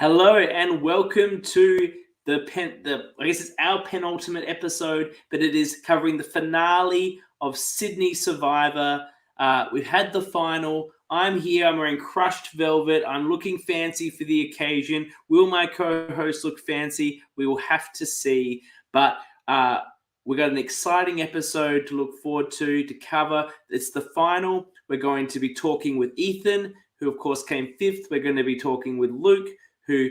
Hello and welcome to I guess it's our penultimate episode, but it is covering the finale of Sydney Survivor. We've had the final. I'm here. I'm wearing crushed velvet. I'm looking fancy for the occasion. Will my co-host look fancy? We will have to see. But we've got an exciting episode to look forward to cover. It's the final. We're going to be talking with Ethan, who of course came fifth. We're going to be talking with Luke, who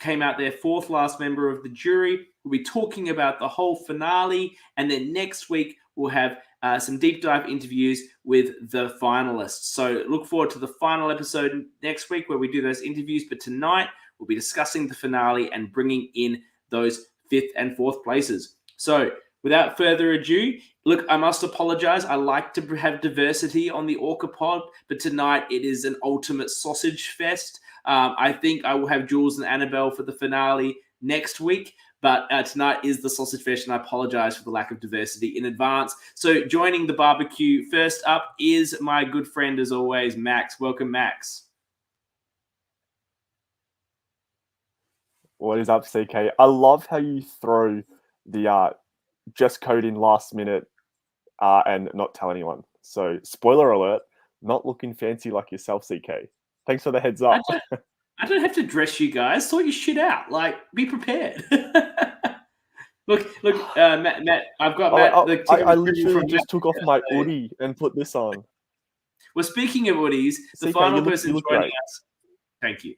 came out their fourth last member of the jury. We'll be talking about the whole finale. And then next week, we'll have some deep dive interviews with the finalists. So look forward to the final episode next week where we do those interviews. But tonight, we'll be discussing the finale and bringing in those fifth and fourth places. So without further ado, look, I must apologize. I like to have diversity on the ORCA pod, but tonight it is an ultimate sausage fest. I think I will have Jules and Annabelle for the finale next week, but tonight is the sausage fest, and I apologize for the lack of diversity in advance. So joining the barbecue first up is my good friend, as always, Max. Welcome, Max. What is up, CK? I love how you throw the just code in last minute and not tell anyone. So, spoiler alert, not looking fancy like yourself, CK. Thanks for the heads up. I don't have to dress you guys. Sort your shit out. Like, be prepared. look, Matt. I've got Matt. I literally just took off my hoodie and put this on. Well, speaking of hoodies, the CK, final you look person joining great. us. Thank you.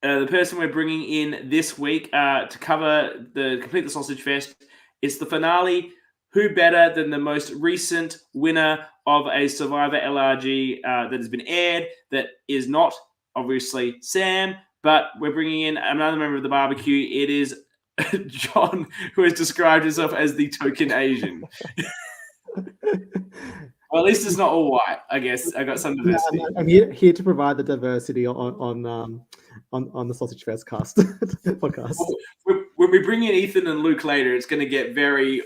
The person we're bringing in this week to complete the sausage fest is the finale. Who better than the most recent winner of a Survivor LRG that has been aired? That is not obviously Sam, but we're bringing in another member of the barbecue. It is John, who has described himself as the token Asian. Well, at least it's not all white. I guess I got some diversity. I'm here to provide the diversity on the Sausage Fest cast podcast. When we bring in Ethan and Luke later, it's going to get very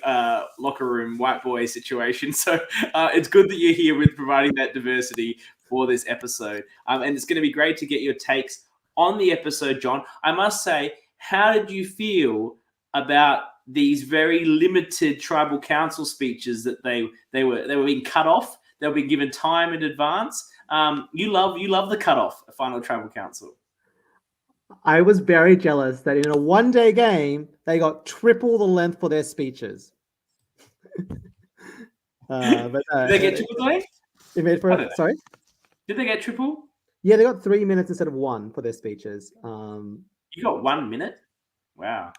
locker room white boy situation. So it's good that you're here with providing that diversity for this episode. And it's going to be great to get your takes on the episode, John. I must say, how did you feel about these very limited tribal council speeches that they were being cut off? They were being given time in advance. You love the cutoff of final tribal council. I was very jealous that in a one-day game they got triple the length for their speeches. Did they get triple length? Sorry? Did they get triple? Yeah, they got 3 minutes instead of 1 for their speeches. You got 1 minute? Wow.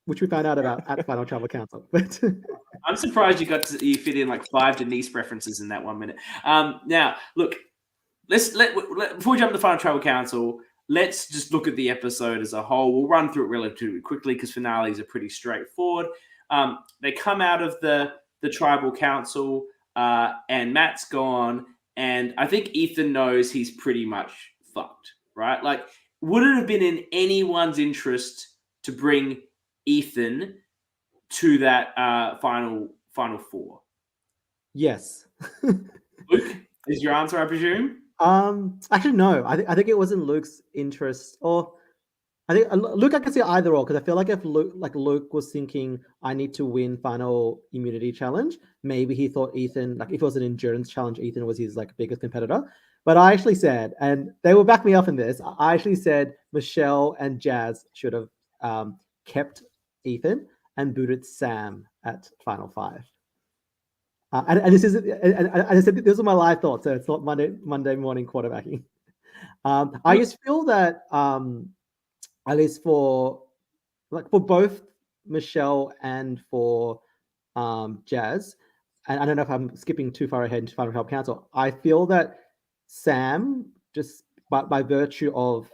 Which we found out about at Final Tribal Council. I'm surprised you fit in like 5 Denise references in that 1 minute. Now, look, before we jump to the Final Tribal Council, let's just look at the episode as a whole. We'll run through it relatively quickly because finales are pretty straightforward. They come out of the Tribal Council and Matt's gone, and I think Ethan knows he's pretty much fucked, right? Like, would it have been in anyone's interest to bring Ethan to that final four? Yes. Luke, is your answer, I presume? Actually, no. I think it was in Luke's interest, or I think Luke. I can see either or, because I feel like if Luke was thinking, I need to win final immunity challenge, maybe he thought Ethan, like if it was an endurance challenge, Ethan was his like biggest competitor. But I actually said, and they will back me up in this, I actually said Michelle and Jazz should have kept Ethan and booted Sam at Final 5. And this is, and I said this was my live thought, so it's not Monday morning quarterbacking. I just feel that at least for both Michelle and for Jazz, and I don't know if I'm skipping too far ahead into Final Help Council, I feel that Sam, just by virtue of,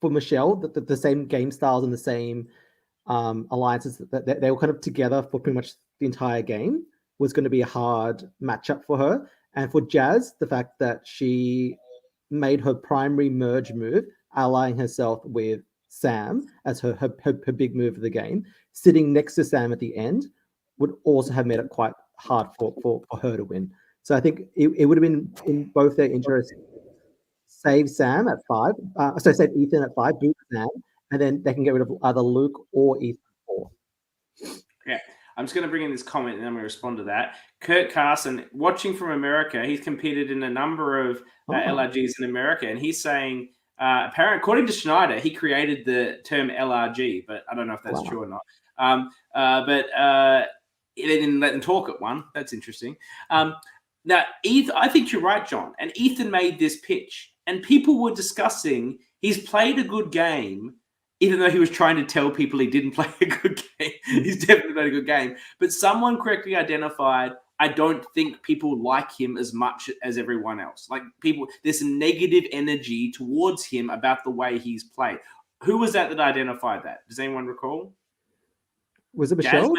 for Michelle, the same game styles and the same alliances that they were kind of together for pretty much the entire game, was going to be a hard matchup for her. And for Jazz, the fact that she made her primary merge move, allying herself with Sam as her big move of the game, sitting next to Sam at the end, would also have made it quite hard for her to win. So I think it would have been in both their interests save Sam at 5. So save Ethan at 5, boot Sam, and then they can get rid of either Luke or Ethan at 4. Yeah, I'm just going to bring in this comment and I'm going to respond to that. Kurt Carson, watching from America, he's competed in a number of LRGs in America, and he's saying, apparently, according to Schneider, he created the term LRG, but I don't know if that's true or not. But they didn't let them talk at one. That's interesting. Now, I think you're right, John. And Ethan made this pitch, and people were discussing he's played a good game, even though he was trying to tell people he didn't play a good game. He's definitely played a good game. But someone correctly identified, I don't think people like him as much as everyone else. Like people, there's some negative energy towards him about the way he's played. Who was that identified that? Does anyone recall? Was it Michelle?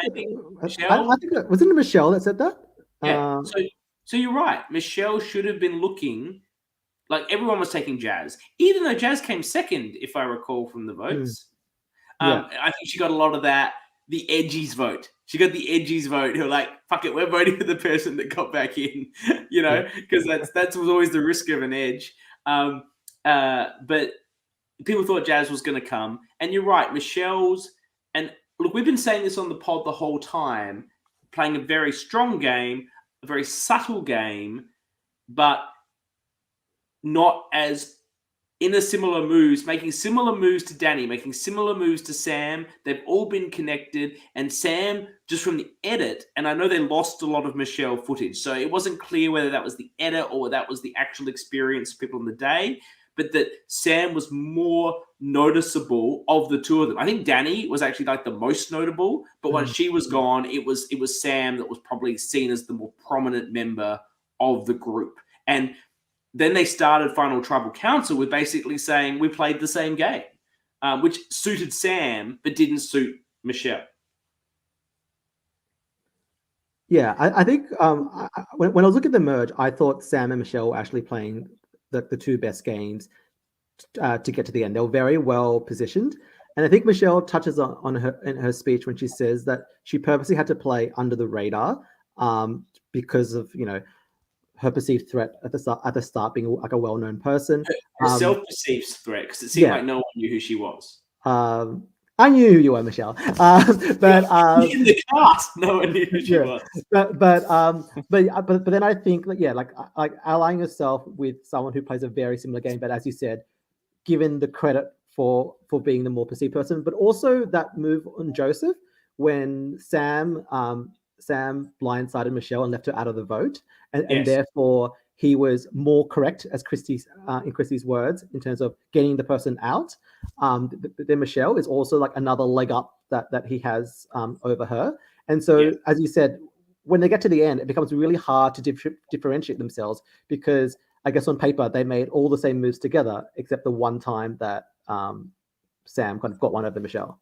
Michelle? I think wasn't it Michelle that said that? Yeah. So you're right. Michelle should have been looking like everyone was taking Jazz, even though Jazz came second, if I recall from the votes. I think she got a lot of that, the edgies vote. She got the edgies vote who are like, fuck it, we're voting for the person that got back in, because that was always the risk of an edge. But people thought Jazz was going to come. And you're right, Michelle's, and look, we've been saying this on the pod the whole time, playing a very strong game, a very subtle game, but not as in a similar moves, making similar moves to Danny, making similar moves to Sam. They've all been connected. And Sam, just from the edit, and I know they lost a lot of Michelle footage, so it wasn't clear whether that was the edit or that was the actual experience of people on the day, but that Sam was more noticeable of the two of them. I think Danny was actually like the most notable, but when she was gone, it was Sam that was probably seen as the more prominent member of the group. And then they started Final Tribal Council with basically saying we played the same game, which suited Sam but didn't suit Michelle. Yeah, I think when I was looking at the merge, I thought Sam and Michelle were actually playing the two best games to get to the end. They were very well positioned. And I think Michelle touches on her in her speech when she says that she purposely had to play under the radar because of, her perceived threat at the start being like a well-known person. Her self-perceived threat, because it seemed like no one knew who she was. I knew who you were, Michelle. But in the cast, no one knew who she was. But then I think that like allying yourself with someone who plays a very similar game, but as you said, given the credit for being the more perceived person, but also that move on Joseph when Sam blindsided Michelle and left her out of the vote, and therefore he was more correct, as in Christy's words, in terms of getting the person out. Then Michelle is also like another leg up that he has over her. And so, as you said, when they get to the end, it becomes really hard to differentiate themselves because I guess on paper they made all the same moves together, except the one time that Sam kind of got one over Michelle.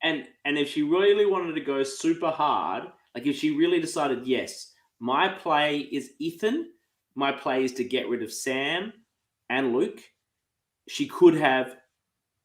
And if she really wanted to go super hard, like if she really decided, yes, my play is Ethan, my play is to get rid of Sam and Luke, she could have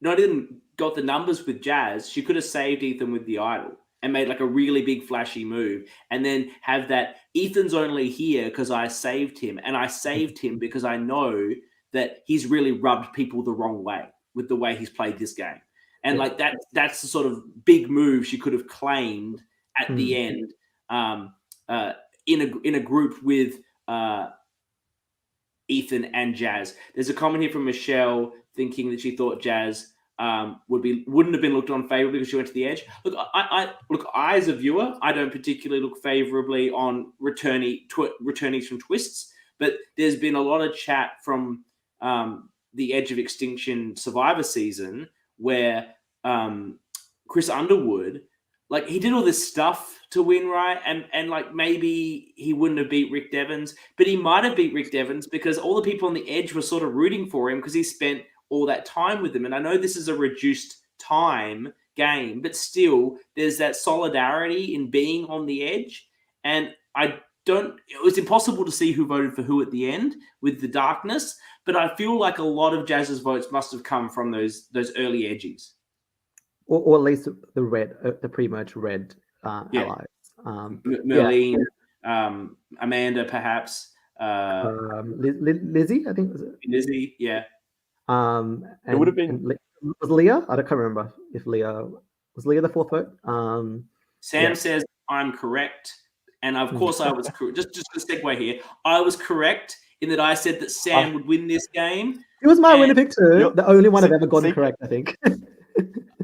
not even got the numbers with Jazz, she could have saved Ethan with the idol and made like a really big flashy move and then have that Ethan's only here because I saved him, and I saved him because I know that he's really rubbed people the wrong way with the way he's played this game. And like that's the sort of big move she could have claimed at the end in a group with Ethan and Jazz. There's a comment here from Michelle thinking that she thought Jazz wouldn't have been looked on favorably because she went to the edge. Look, I as a viewer, I don't particularly look favorably on returnees from twists, but there's been a lot of chat from the Edge of Extinction Survivor season where Chris Underwood, like he did all this stuff to win, right? And like maybe he wouldn't have beat Rick Devens, but he might have beat Rick Devens because all the people on the edge were sort of rooting for him because he spent all that time with them. And I know this is a reduced time game, but still there's that solidarity in being on the edge. And it was impossible to see who voted for who at the end with the darkness, but I feel like a lot of Jazz's votes must have come from those early edgies. Or at least the red, the pre-merge red allies. Merlene, Amanda, perhaps. Lizzie, I think was it. Lizzie, yeah. And, It would have been- and was Leah. I can't remember if Leah was Leah the fourth vote. Sam Yeah. says I'm correct, and of course I was correct. Just a segue here. I was correct in that I said that Sam would win this game. It was my And winner pick too. you're- The only one I've ever gotten CK. correct, I think.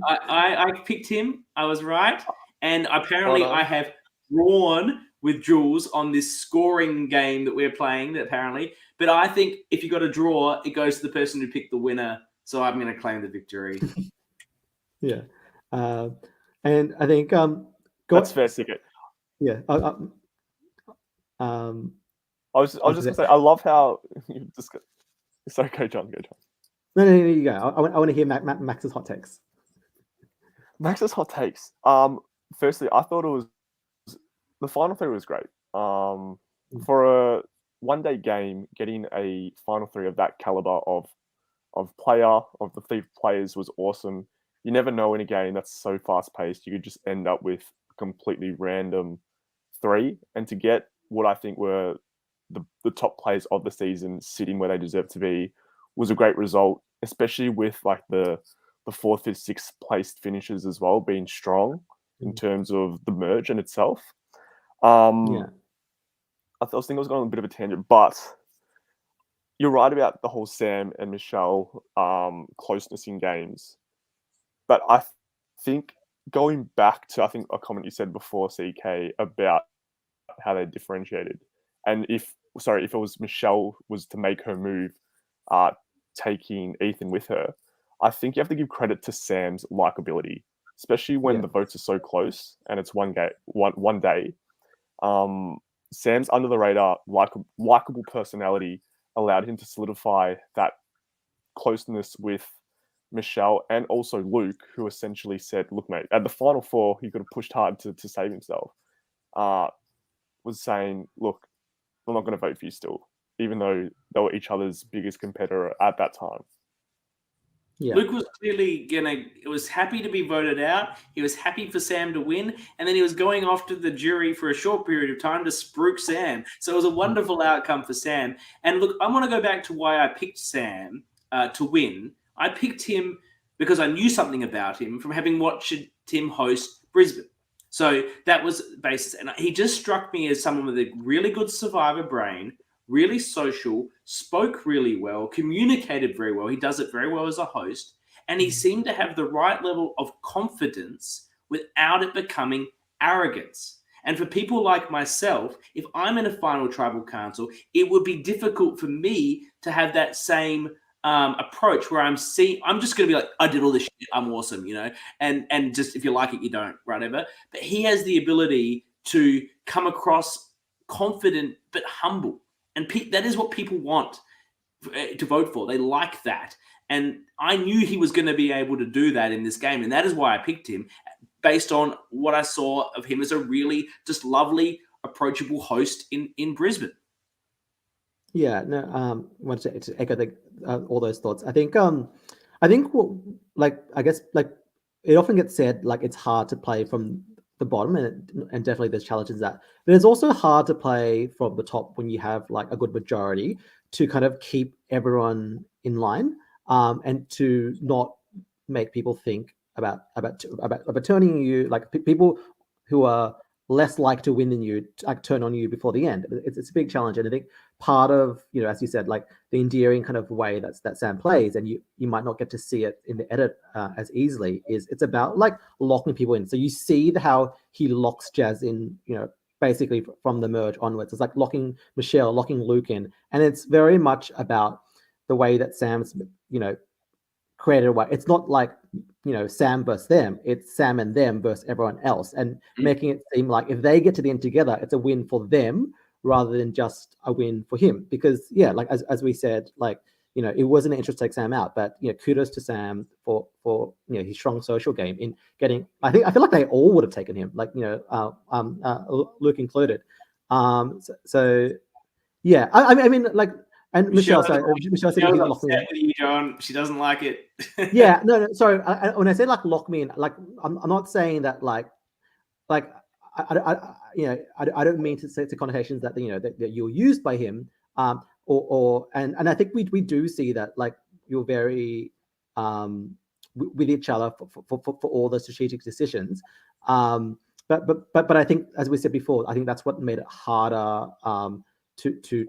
I picked him. I was right, and apparently Well done. I have drawn with Jules on this scoring game that we're playing. Apparently, but I think if you got a draw, it goes to the person who picked the winner. So I'm going to claim the victory. Yeah. And I think That's fair, CK. yeah. I was just gonna say, I love how you just. Sorry, go John. No, you go. I want to hear Max's hot takes. Max's hot takes. Firstly, I thought the final three was great. For a one-day game, getting a final three of that caliber of player, of the three players, was awesome. You never know in a game that's so fast-paced. You could just end up with a completely random three, and to get what I think were the top players of the season sitting where they deserve to be was a great result, especially with like the fourth, fifth, sixth placed finishes as well being strong in terms of the merge in itself. Yeah. I was thinking I was going on a bit of a tangent, but you're right about the whole Sam and Michelle closeness in games. But I think going back to, I think a comment you said before, CK, about how they differentiated. And if it was Michelle was to make her move, taking Ethan with her, I think you have to give credit to Sam's likability, especially when the votes are so close and it's one day. Sam's under the radar, likable personality allowed him to solidify that closeness with Michelle and also Luke, who essentially said, "Look, mate, at the final four, he could have pushed hard to save himself." Was saying, "Look, I'm not going to vote for you still," even though they were each other's biggest competitor at that time. Yeah. Luke was clearly was happy to be voted out. He was happy for Sam to win. And then he was going off to the jury for a short period of time to spruik Sam. So it was a wonderful outcome for Sam. And look, I want to go back to why I picked Sam to win. I picked him because I knew something about him from having watched him host Brisbane. So that was the basis. And he just struck me as someone with a really good survivor brain, really social, spoke really well, communicated very well. He does it very well as a host. And he seemed to have the right level of confidence without it becoming arrogance. And for people like myself, if I'm in a final tribal council, it would be difficult for me to have that same approach where I'm just going to be like, I did all this shit, I'm awesome, and just if you like it, you don't, whatever. But he has the ability to come across confident but humble. And that is what people want to vote for. They like that. And I knew he was going to be able to do that in this game. And that is why I picked him, based on what I saw of him as a really just lovely, approachable host in Brisbane. Yeah, no, wanted to echo all those thoughts. I think I guess it often gets said like it's hard to play from the bottom, and definitely there's challenges that, but it's also hard to play from the top when you have like a good majority to kind of keep everyone in line, and to not make people think about turning you, like people who are less like to win than you, like turn on you before the end. It's a big challenge, and I think part of, as you said, like the endearing kind of way that Sam plays, and you might not get to see it in the edit as easily, is it's about like locking people in. So you see how he locks Jazz in, basically from the merge onwards. It's like locking Michelle, locking Luke in, and it's very much about the way that Sam's, created a way. It's not like, Sam versus them. It's Sam and them versus everyone else, and making it seem like if they get to the end together, it's a win for them rather than just a win for him. Because like as we said, like, it wasn't an interest to take Sam out, but kudos to Sam for his strong social game in getting. I feel like they all would have taken him, like Luke included. So yeah, I mean like. And Michelle said Michelle's upset with you, John. She doesn't like it. Yeah, no. Sorry, when I say like lock me in, like I'm not saying that like I don't mean to say to connotations that that you're used by him. And I think we do see that like you're very with each other for all the strategic decisions. But I think, as we said before, I think that's what made it harder to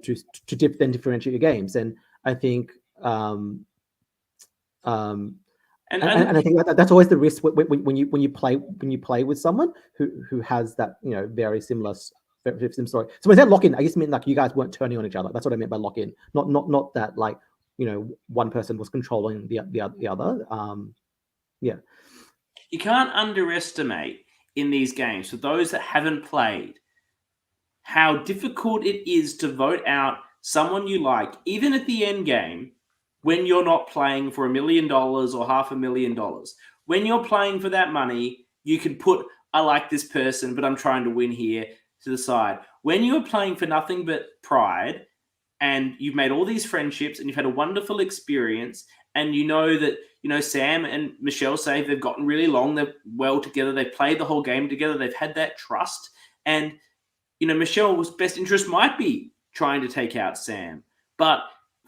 differentiate your games. And I think and I think that's always the risk when you play with someone who has that very similar story. So when I said lock in, I just mean like you guys weren't turning on each other. That's what I meant by lock in. Not that like one person was controlling the other. Yeah. You can't underestimate in these games, for those that haven't played, how difficult it is to vote out someone you like, even at the end game, when you're not playing for $1 million or $500,000. When you're playing for that money, you can put, I like this person, but I'm trying to win here, to the side. When you're playing for nothing but pride, and you've made all these friendships and you've had a wonderful experience, and you know that Sam and Michelle say they've gotten really along, they're well together, they've played the whole game together, they've had that trust, and Michelle's best interest might be trying to take out Sam, but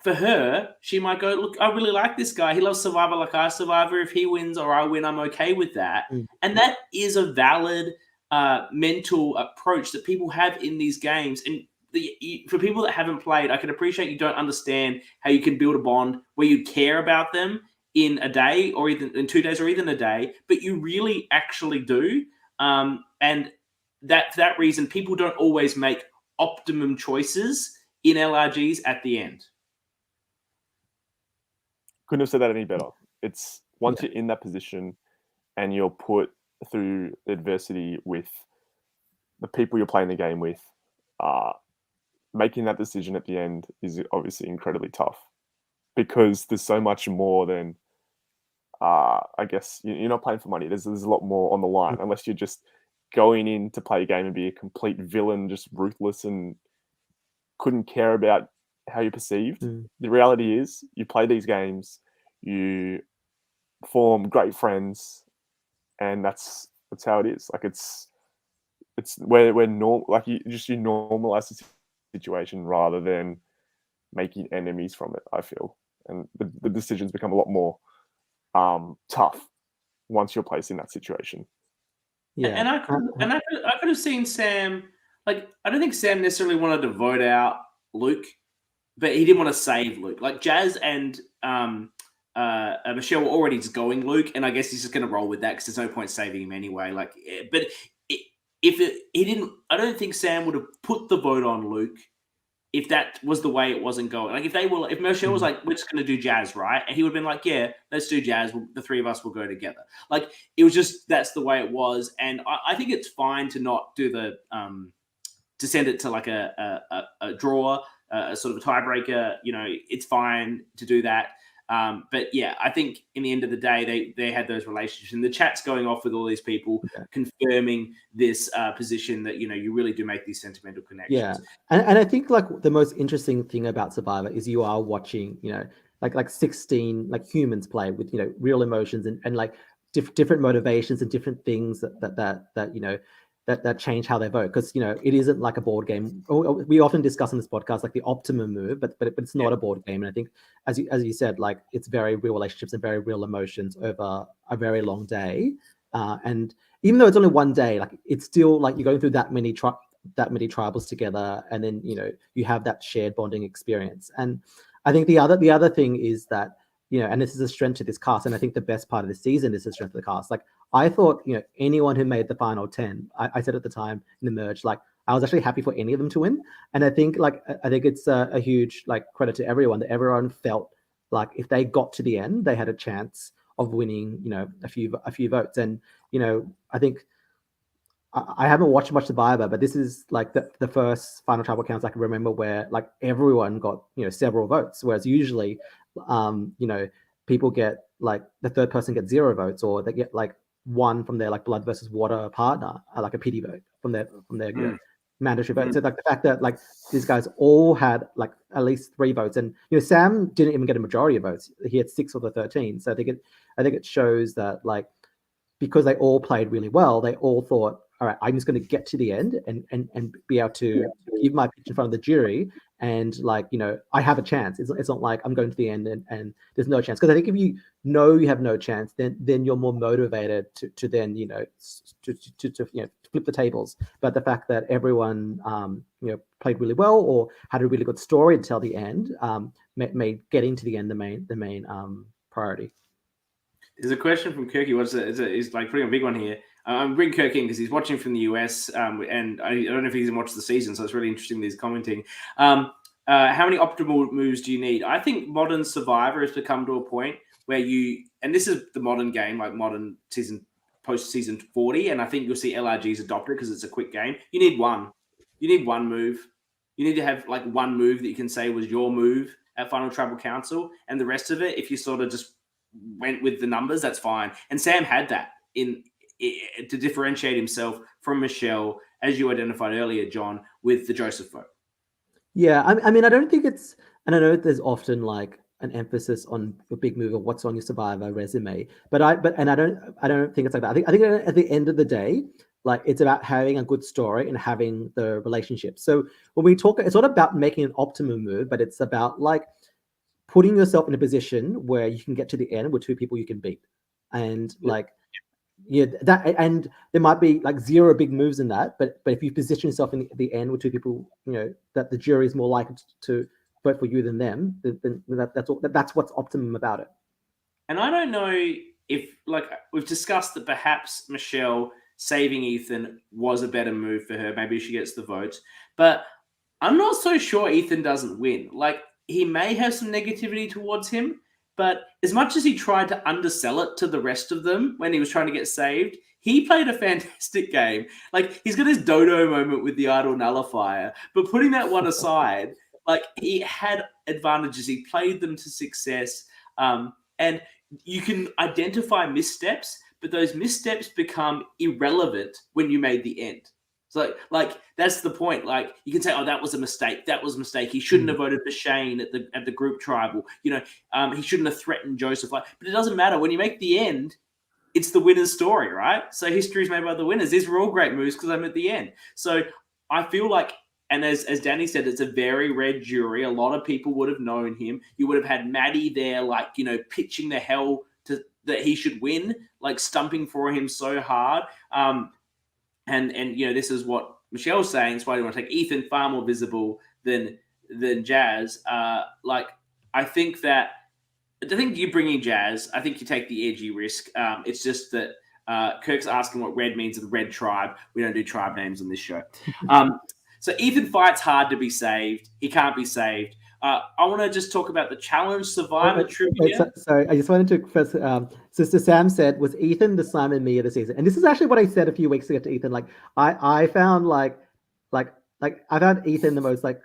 for her, she might go, look, I really like this guy, he loves Survivor like I Survivor, if he wins or I win, I'm okay with that. And that is a valid mental approach that people have in these games. And for people that haven't played, I can appreciate you don't understand how you can build a bond where you care about them in a day or even in 2 days or even a day, but you really actually do. And for that reason, people don't always make optimum choices in LRGs at the end. Couldn't have said that any better. It's once you're in that position and you're put through adversity with the people you're playing the game with, making that decision at the end is obviously incredibly tough, because there's so much more than, I guess, you're not playing for money. There's a lot more on the line, unless you're just going in to play a game and be a complete villain, just ruthless and couldn't care about how you're perceived. The reality is you play these games, you form great friends, and that's how it is. Like it's we're normal, like you normalize the situation rather than making enemies from it, I feel. And the decisions become a lot more tough once you're placed in that situation. Yeah. And I could have seen Sam, like, I don't think Sam necessarily wanted to vote out Luke, but he didn't want to save Luke. Like Jazz and Michelle were already just going Luke, and I guess he's just going to roll with that because there's no point saving him anyway. Like, but he didn't, I don't think Sam would have put the vote on Luke if that was the way it wasn't going. Like if Michelle was like, we're just going to do Jazz, right? And he would have been like, yeah, let's do Jazz. The three of us will go together. Like it was just, that's the way it was. And I think it's fine to not do the, to send it to like a draw, a sort of a tiebreaker. It's fine to do that. But yeah, I think in the end of the day, they had those relationships, and the chat's going off with all these people confirming this position that, you really do make these sentimental connections. Yeah. And I think like the most interesting thing about Survivor is you are watching, like 16 like humans play with, real emotions and like different motivations and different things that change how they vote, because it isn't like a board game. We often discuss on this podcast like the optimum move, but it's not a board game. And I think as you said, like it's very real relationships and very real emotions over a very long day. And even though it's only one day, like it's still like you're going through that many tribals together, and then you have that shared bonding experience. And I think the other thing is that and this is a strength to this cast, and I think the best part of the season is the strength of the cast. Like I thought, anyone who made the final 10, I said at the time in the merge, like I was actually happy for any of them to win. And I think it's a huge like credit to everyone, that everyone felt like if they got to the end, they had a chance of winning, a few votes. And I think I haven't watched much Survivor, but this is like the first final tribal counts I can remember where like everyone got several votes, whereas usually people get like the third person gets 0 votes, or they get like one from their like blood versus water partner, like a pity vote from their mandatory vote. So like the fact that like these guys all had like at least 3 votes, and Sam didn't even get a majority of votes. He had 6 of the 13. So I think it shows that like because they all played really well, they all thought, all right, I'm just going to get to the end and be able to give my pitch in front of the jury and like, I have a chance. It's not like I'm going to the end and there's no chance. Because I think if you know you have no chance, then you're more motivated to then to flip the tables. But the fact that everyone played really well or had a really good story to tell the end made getting to the end the main priority. There's a question from Kirky. He's like putting a big one here. I'm bringing Kirk in because he's watching from the US, and I don't know if he's even watched the season, so it's really interesting that he's commenting. How many optimal moves do you need? I think modern Survivor has become to a point where and this is the modern game, like modern season, post-season 40, and I think you'll see LRGs adopted because it's a quick game. You need one. You need one move. You need to have like one move that you can say was your move at Final Tribal Council, and the rest of it, if you sort of just went with the numbers, that's fine. And Sam had that to differentiate himself from Michelle, as you identified earlier, John, with the Joseph vote. Yeah, I mean, I don't think it's, and I know there's often like an emphasis on a big move or what's on your Survivor resume, but I don't think it's like that. I think at the end of the day, like it's about having a good story and having the relationship. So when we talk, it's not about making an optimum move, but it's about like putting yourself in a position where you can get to the end with two people you can beat, and like. Yeah, that, and there might be like zero big moves in that, but if you position yourself in the end with two people, that the jury is more likely to vote for you than them, then that's what's optimum about it. And I don't know if, like, we've discussed that perhaps Michelle saving Ethan was a better move for her. Maybe she gets the votes, but I'm not so sure Ethan doesn't win. Like, he may have some negativity towards him, but as much as he tried to undersell it to the rest of them when he was trying to get saved, he played a fantastic game. Like, he's got his dodo moment with the idol nullifier, but putting that one aside, like, he had advantages. He played them to success. And you can identify missteps, but those missteps become irrelevant when you made the end. So, like that's the point. Like, you can say, "Oh, that was a mistake. That was a mistake. He shouldn't have voted for Shane at the group tribal. He shouldn't have threatened Joseph." But it doesn't matter when you make the end. It's the winner's story, right? So history is made by the winners. These were all great moves because I'm at the end. So I feel like, and as Danny said, it's a very red jury. A lot of people would have known him. You would have had Maddie there, like pitching the hell that he should win, like stumping for him so hard. And this is what Michelle's saying. That's why you want to take Ethan, far more visible than Jazz. I think you bring in Jazz. I think you take the edgy risk. It's just that Kirk's asking what red means in the red tribe. We don't do tribe names on this show. So Ethan fights hard to be saved. He can't be saved. I want to just talk about the challenge Survivor trivia. Sorry, I just wanted to first. Sister Sam said, "Was Ethan the Simon Me of the season?" And this is actually what I said a few weeks ago to Ethan. Like, I found like I found Ethan the most like.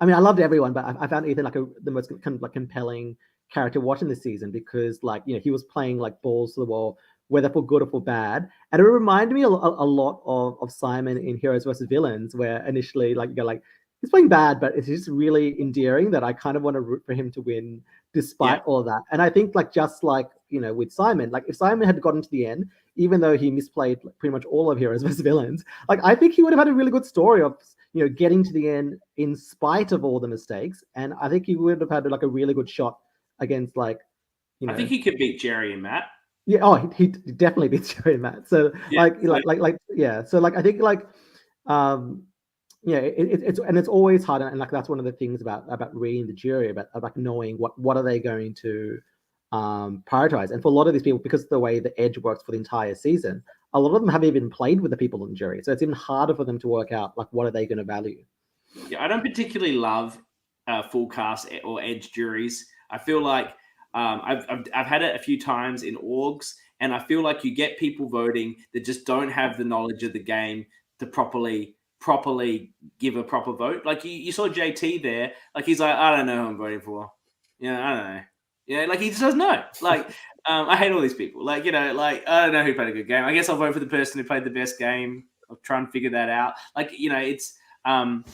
I mean, I loved everyone, but I found Ethan like the most kind of like compelling character watching this season because he was playing like balls to the wall, whether for good or for bad. And it reminded me a lot of Simon in Heroes versus Villains, where initially he's playing bad, but it's just really endearing that I kind of want to root for him to win despite all of that. And I think just with Simon, like if Simon had gotten to the end, even though he misplayed pretty much all of Heroes vs. Villains, like I think he would have had a really good story of getting to the end in spite of all the mistakes. And I think he would have had like a really good shot against I think he could beat Jerry and Matt. Yeah, oh, he definitely beats Jerry and Matt. So So I think it's always hard, and that's one of the things about reading the jury, about knowing what are they going to prioritize. And for a lot of these people, because of the way the edge works for the entire season, a lot of them haven't even played with the people in the jury, so it's even harder for them to work out what are they going to value. Yeah, I don't particularly love full cast or edge juries. I feel like I've had it a few times in orgs, and I feel like you get people voting that just don't have the knowledge of the game to properly give a proper vote. Like you saw JT there, like he's like, I don't know who I'm voting for. I don't know. Like he just doesn't know. Like I hate all these people. Like I don't know who played a good game. I guess I'll vote for the person who played the best game. I'll try and figure that out. Like it's and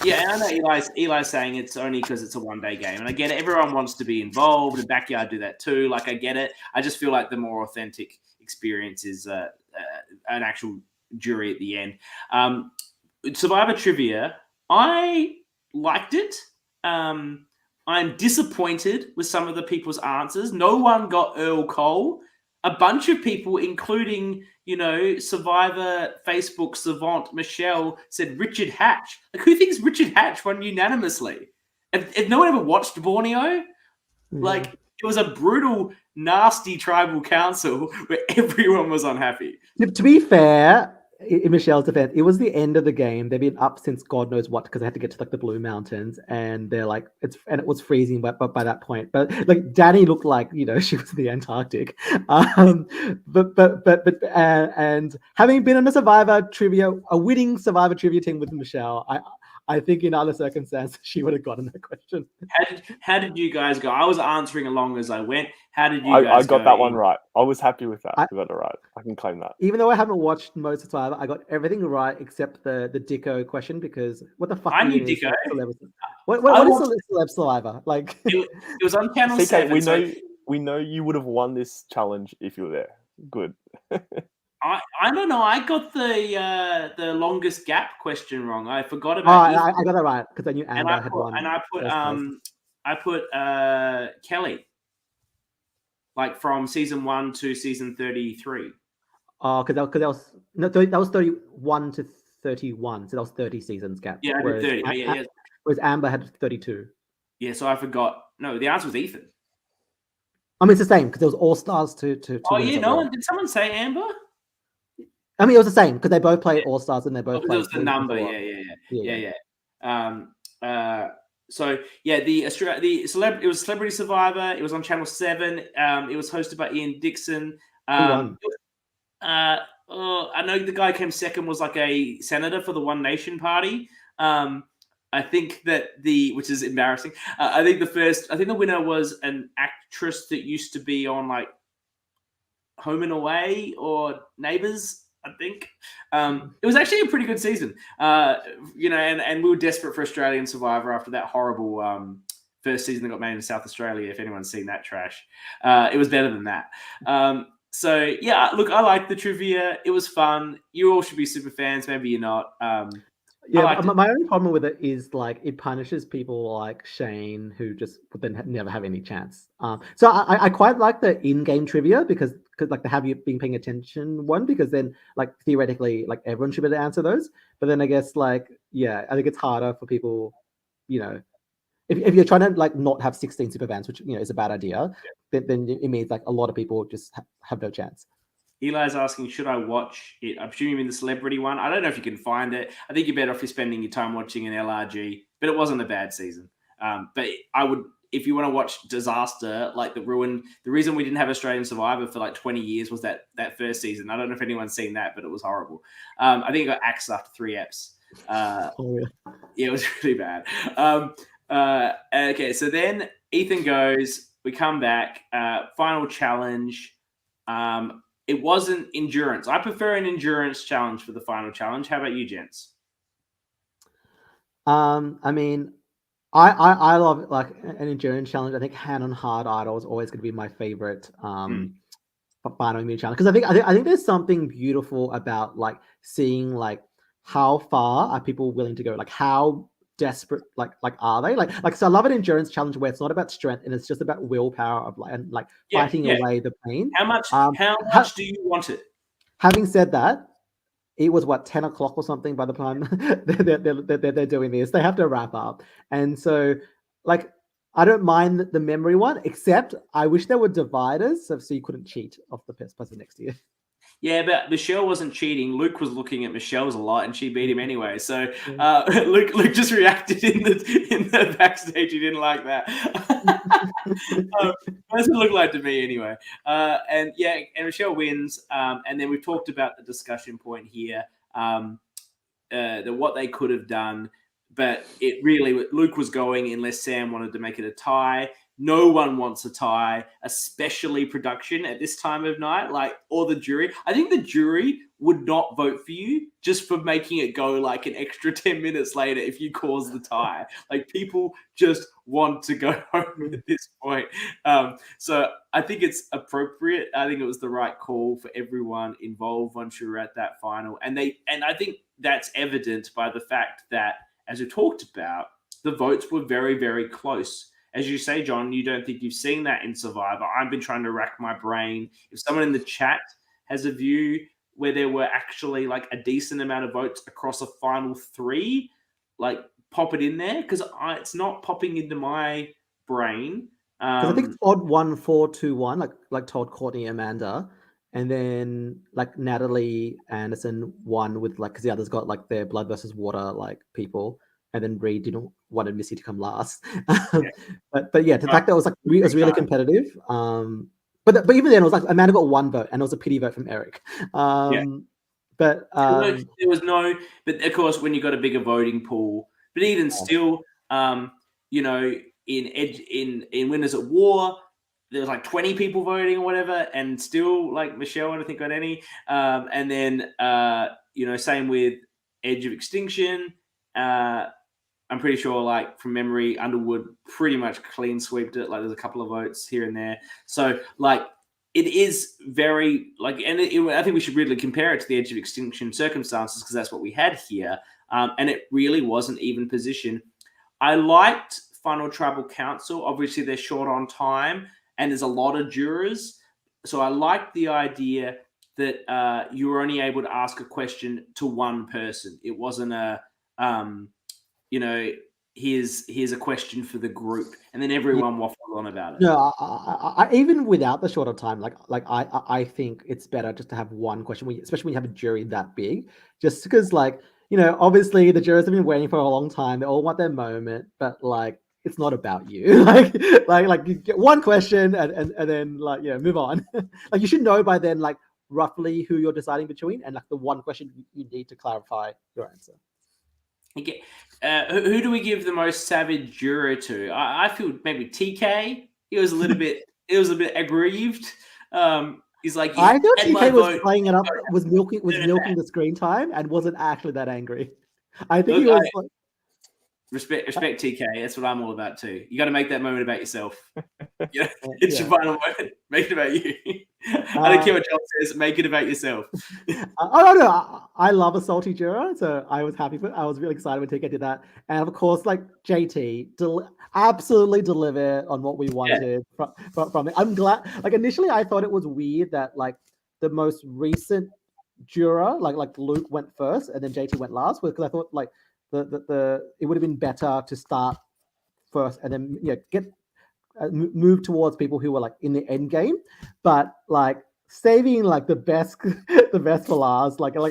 I know Eli's saying it's only because it's a one-day game, and I get it. Everyone wants to be involved, and Backyard do that too. Like I get it. I just feel like the more authentic experience is an actual jury at the end. Survivor trivia, I liked it. I'm disappointed with some of the people's answers. No one got Earl Cole. A bunch of people, including, Survivor Facebook savant Michelle, said Richard Hatch. Like, who thinks Richard Hatch won unanimously? If no one ever watched Borneo, like, it was a brutal, nasty tribal council where everyone was unhappy. To be fair, in Michelle's defense, it was the end of the game. They've been up since God knows what because they had to get to like the Blue Mountains, and they're like it was freezing, but by that point, but like Danny looked like she was in the Antarctic. And having been on a winning Survivor trivia team with Michelle, I think in other circumstances she would have gotten that question. How did you guys go? I was answering along as I went. How did you guys go? I got that one right. I was happy with that. I got it right. I can claim that. Even though I haven't watched most of Survivor, I got everything right except the Dicko question, because what the fuck? I knew Dicko. What is celeb Survivor? Like it was on Channel CK, 7. We know you would have won this challenge if you were there. Good. I don't know. I got the longest gap question wrong. I forgot about. I got that right because I knew Amber had won. And I put Kelly, like from season 1 to season 33. Oh, because that was 31 to 31, so that was 30 seasons gap. Yeah, I did 30. Yeah. Whereas Amber had 32. Yeah, so I forgot. No, the answer was Ethan. I mean, it's the same because there was All Stars to. Oh yeah, no one. Did someone say Amber? I mean, it was the same because they both played All Stars and they both played. It was the number. Yeah. So yeah, it was Celebrity Survivor. It was on Channel 7. It was hosted by Ian Dixon. Who won? I know the guy who came second was like a senator for the One Nation Party. I think that which is embarrassing. I think the winner was an actress that used to be on like Home and Away or Neighbours. I think it was actually a pretty good season, and we were desperate for Australian Survivor after that horrible first season that got made in South Australia. If anyone's seen that trash, it was better than that. So yeah, look, I liked the trivia. It was fun. You all should be super fans. Maybe you're not. Yeah, my only problem with it is like it punishes people like Shane who just would then never have any chance. So I quite like the in-game trivia because like the have you been paying attention one, because then like theoretically like everyone should be able to answer those. But then I guess like I think it's harder for people, if you're trying to like not have 16 super fans, which is a bad idea, then it means like a lot of people just have no chance. Eli's asking, should I watch it? I'm assuming you mean the celebrity one. I don't know if you can find it. I think you're better off spending your time watching an LRG, but it wasn't a bad season. But I would, if you want to watch disaster, like the reason we didn't have Australian Survivor for like 20 years was that first season. I don't know if anyone's seen that, but it was horrible. I think it got axed after 3 eps. Yeah, it was really bad. Okay, so then Ethan goes, we come back, final challenge. It wasn't endurance. I prefer an endurance challenge for the final challenge. How about you, gents? I mean, I love like an endurance challenge. I think hand on hard idol is always going to be my favorite final immunity challenge, because I think there's something beautiful about like seeing like how far are people willing to go, like how desperate like are they like so I love an endurance challenge where it's not about strength and it's just about willpower of fighting away the pain. How much do you want it? Having said that, it was 10 o'clock or something by the time they're doing this. They have to wrap up, and so like I don't mind the memory one, except I wish there were dividers so you couldn't cheat off the person next to you. Yeah, but Michelle wasn't cheating. Luke was looking at Michelle's a lot, and she beat him anyway. So Luke just reacted in the backstage. He didn't like that. That's what it looked like to me anyway. And Michelle wins. And then we've talked about the discussion point here, what they could have done, but it really Luke was going unless Sam wanted to make it a tie. No one wants a tie, especially production at this time of night, or the jury. I think the jury would not vote for you just for making it go like an extra 10 minutes later if you cause the tie. Like, people just want to go home at this point. So I think it's appropriate. I think it was the right call for everyone involved once you were at that final. And I think that's evident by the fact that, as we talked about, the votes were very, very close. As you say, John, you don't think you've seen that in Survivor. I've been trying to rack my brain. If someone in the chat has a view where there were actually like a decent amount of votes across a final 3, like pop it in there, because it's not popping into my brain. Because I think Todd won 4-2-1, like Todd, Courtney, Amanda, and then like Natalie Anderson won with like because the others got like their blood versus water like people, and then Reed didn't wanted Missy to come last. But yeah, the fact that it was like it was really competitive. But even then it was like Amanda got 1 vote, and it was a pity vote from Eric. But there was no. But of course, when you got a bigger voting pool, but even still, you know, in Winners at War, there was like 20 people voting or whatever, and still like Michelle, I don't think got any. And then you know, same with Edge of Extinction. I'm pretty sure, like from memory, Underwood pretty much clean sweeped it. Like there's a couple of votes here and there. So like it is very like, and I think we should really compare it to the Edge of Extinction circumstances because that's what we had here. And it really was an even position. I liked Final Tribal Council. Obviously, they're short on time and there's a lot of jurors. So I liked the idea that you were only able to ask a question to one person. It wasn't a you know, here's a question for the group, and then everyone waffled on about it. No, I even without the shorter time, I think it's better just to have one question, especially when you have a jury that big, just because like, you know, obviously the jurors have been waiting for a long time. They all want their moment, but like it's not about you. like you get one question and then like move on. Like you should know by then like roughly who you're deciding between, and like the one question you need to clarify your answer. Okay. Who do we give the most savage juror to? I feel maybe TK. He was a little bit. He was a bit aggrieved. He's like, I thought TK was playing it up, was milking the screen time, and wasn't actually that angry. I think he was. Respect TK. That's what I'm all about too. You got to make that moment about yourself. You know, it's your final moment. Make it about you. I don't care what John says. Make it about yourself. I love a salty juror, so I was happy. I was really excited when TK did that, and of course, like JT absolutely delivered on what we wanted from it. I'm glad. Like initially, I thought it was weird that like the most recent juror, like Luke went first, and then JT went last, because I thought like the it would have been better to start first and then get move towards people who were like in the end game, but like saving like the best for last. Like we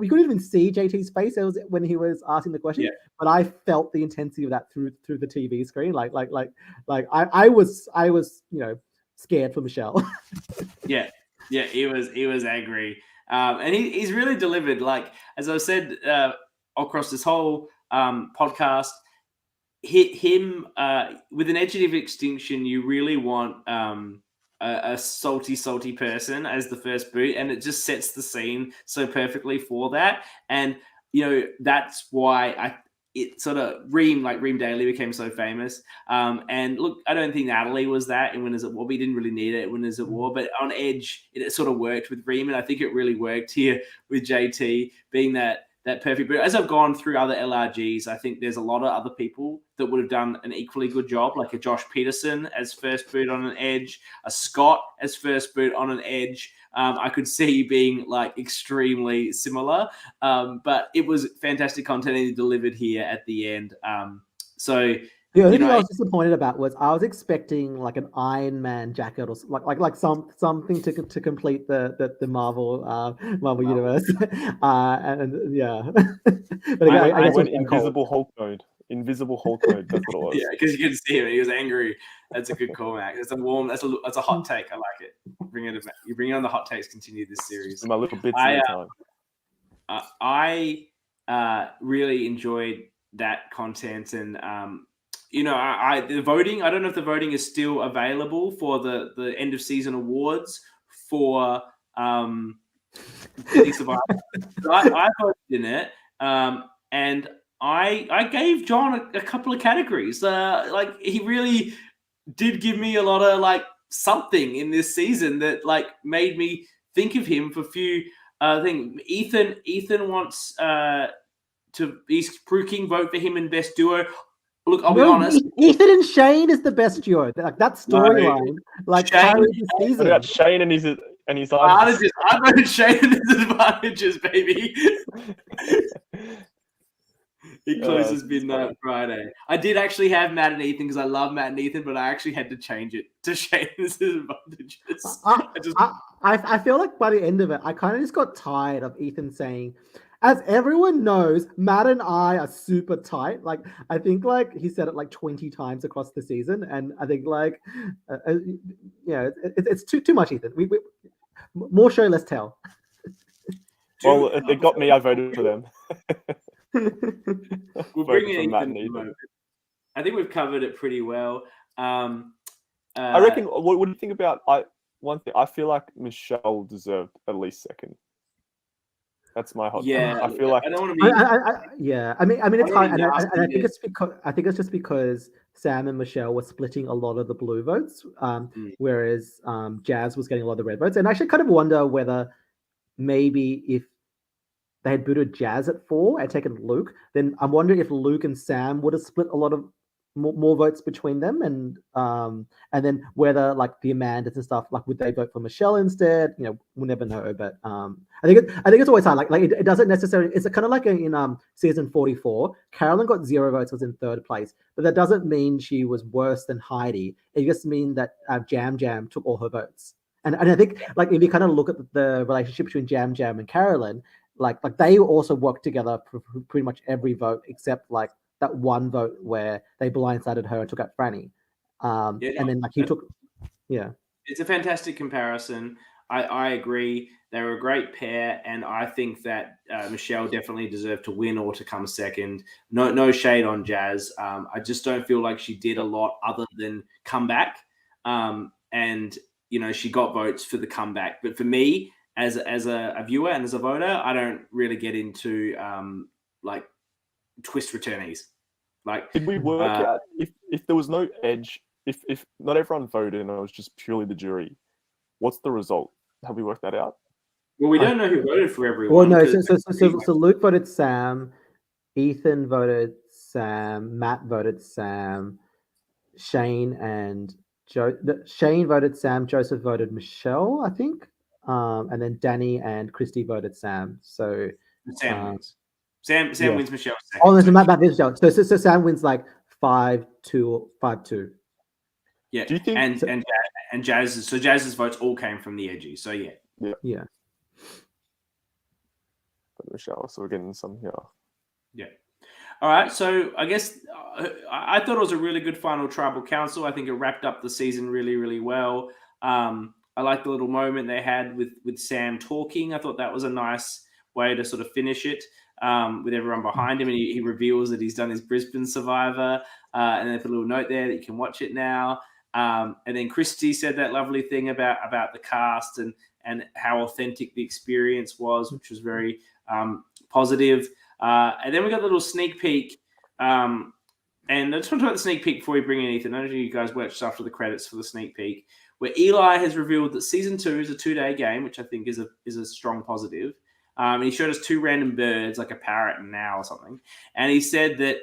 couldn't even see JT's face. It was when he was asking the question, but I felt the intensity of that through the TV screen. I was scared for Michelle. yeah, he was angry. And he's really delivered. Like as I've said across this whole podcast, hit him with an Edge of Extinction. You really want a salty person as the first boot, and it just sets the scene so perfectly for that. And you know that's why it sort of Reem Daly became so famous. And look, I don't think Natalie was that in Winners at War. We didn't really need it at Winners at War, but on Edge, it sort of worked with Reem, and I think it really worked here with JT being that perfect boot. As I've gone through other LRGs, I think there's a lot of other people that would have done an equally good job, like a Josh Peterson as first boot on an Edge, a Scott as first boot on an Edge. I could see being like extremely similar, but it was fantastic content and he delivered here at the end. So the only thing I was disappointed about was I was expecting like an Iron Man jacket or like something to complete the Marvel universe, and yeah. But again, I went Invisible Hulk mode. Invisible Hulk mode. That's what it was. Yeah, because you can see him. He was angry. That's a good call, Max. That's a hot take. I like it. You bring it on the hot takes. Continue this series. My little bits of time. I really enjoyed that content, and the voting. I don't know if the voting is still available for the end of season awards for Survivor. I voted in it, and I gave John a couple of categories. Like he really did give me a lot of like something in this season that like made me think of him for a few things. Ethan wants East Crew King vote for him in best duo. Look, I'll be No, honest. Ethan and Shane is the best duo. Like that storyline, like Shane- carries the What season. about Shane and his Advantages. advantages? I voted Shane and his advantages, baby. It closes midnight Friday. I did actually have Matt and Ethan because I love Matt and Ethan, but I actually had to change it to Shane's advantages. I feel like by the end of it, I kind of just got tired of Ethan saying, as everyone knows, Matt and I are super tight. Like, I think like he said it like 20 times across the season. And I think like, it's too much, Ethan. We more show, less tell. Well, if they got me, I voted for them. We'll bring in Ethan in a moment. I think we've covered it pretty well. I reckon. What do you think about? One thing. I feel like Michelle deserved at least second. That's my hot. Yeah, I feel like I don't want to be. Yeah, I mean, it's hard, and I think nasty, it's just because Sam and Michelle were splitting a lot of the blue votes, whereas Jazz was getting a lot of the red votes, and I actually kind of wonder whether maybe if they had booted Jazz at 4 and taken Luke, then I'm wondering if Luke and Sam would have split a lot of more votes between them, and then whether like the Amandas and stuff, like would they vote for Michelle instead? You know, we'll never know. But I think it's always hard. Like it doesn't necessarily. It's kind of like in season 44, Carolyn got 0 votes, was in 3rd place, but that doesn't mean she was worse than Heidi. It just means that Jam Jam took all her votes. And I think like if you kind of look at the relationship between Jam Jam and Carolyn, like they also worked together for pretty much every vote except like that one vote where they blindsided her and took out Franny. And then like he took, It's a fantastic comparison. I agree. They were a great pair, and I think that Michelle definitely deserved to win or to come second. No shade on Jazz. I just don't feel like she did a lot other than come back. And she got votes for the comeback. But for me, as a viewer and as a voter, I don't really get into like twist returnees. Like, did we work out if there was no edge, if not everyone voted and it was just purely the jury, what's the result? Have we worked that out? Well, we don't know who voted for everyone. Well, no. So Luke voted Sam, Ethan voted Sam, Matt voted Sam, Shane and Joe. Shane voted Sam, Joseph voted Michelle, I think, and then Danny and Christy voted Sam. So Sam wins. Sam wins Michelle second. Oh, there's Matt wins Michelle. So Sam wins like 5-2, 5-2. Yeah. Do you think and Jazz's votes all came from the edgy. So yeah. Michelle, so we're getting some here. Yeah. All right. So I guess I thought it was a really good final tribal council. I think it wrapped up the season really, really well. I like the little moment they had with Sam talking. I thought that was a nice way to sort of finish it. With everyone behind him, and he reveals that he's done his Brisbane Survivor, and then put a little note there that you can watch it now. And then Christy said that lovely thing about the cast and how authentic the experience was, which was very positive. And then we got a little sneak peek. And I just want to talk about the sneak peek before we bring in Ethan. I don't know if you guys watched after the credits for the sneak peek, where Eli has revealed that season 2 is a 2-day game, which I think is a strong positive. And he showed us 2 random birds, like a parrot and an owl or something. And he said that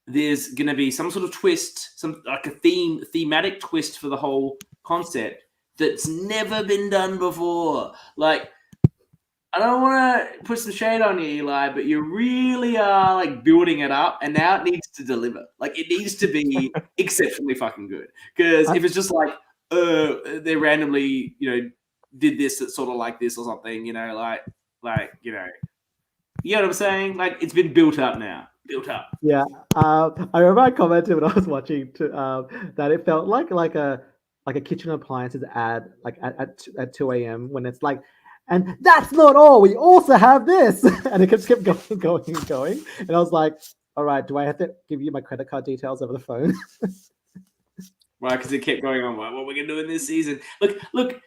there's going to be some sort of twist, some like a thematic twist for the whole concept that's never been done before. Like, I don't want to put some shade on you, Eli, but you really are like building it up, and now it needs to deliver. Like, it needs to be exceptionally fucking good. Because if it's just like they randomly, did this that's sort of like this or something, you know what I'm saying? Like, it's been built up now. Built up. Yeah. I remember I commented when I was watching that it felt like a kitchen appliances ad, like at 2 a.m. when it's like, and that's not all, we also have this. And it just kept going. And I was like, all right, do I have to give you my credit card details over the phone? Right, because it kept going on. What we're going to do in this season. Look,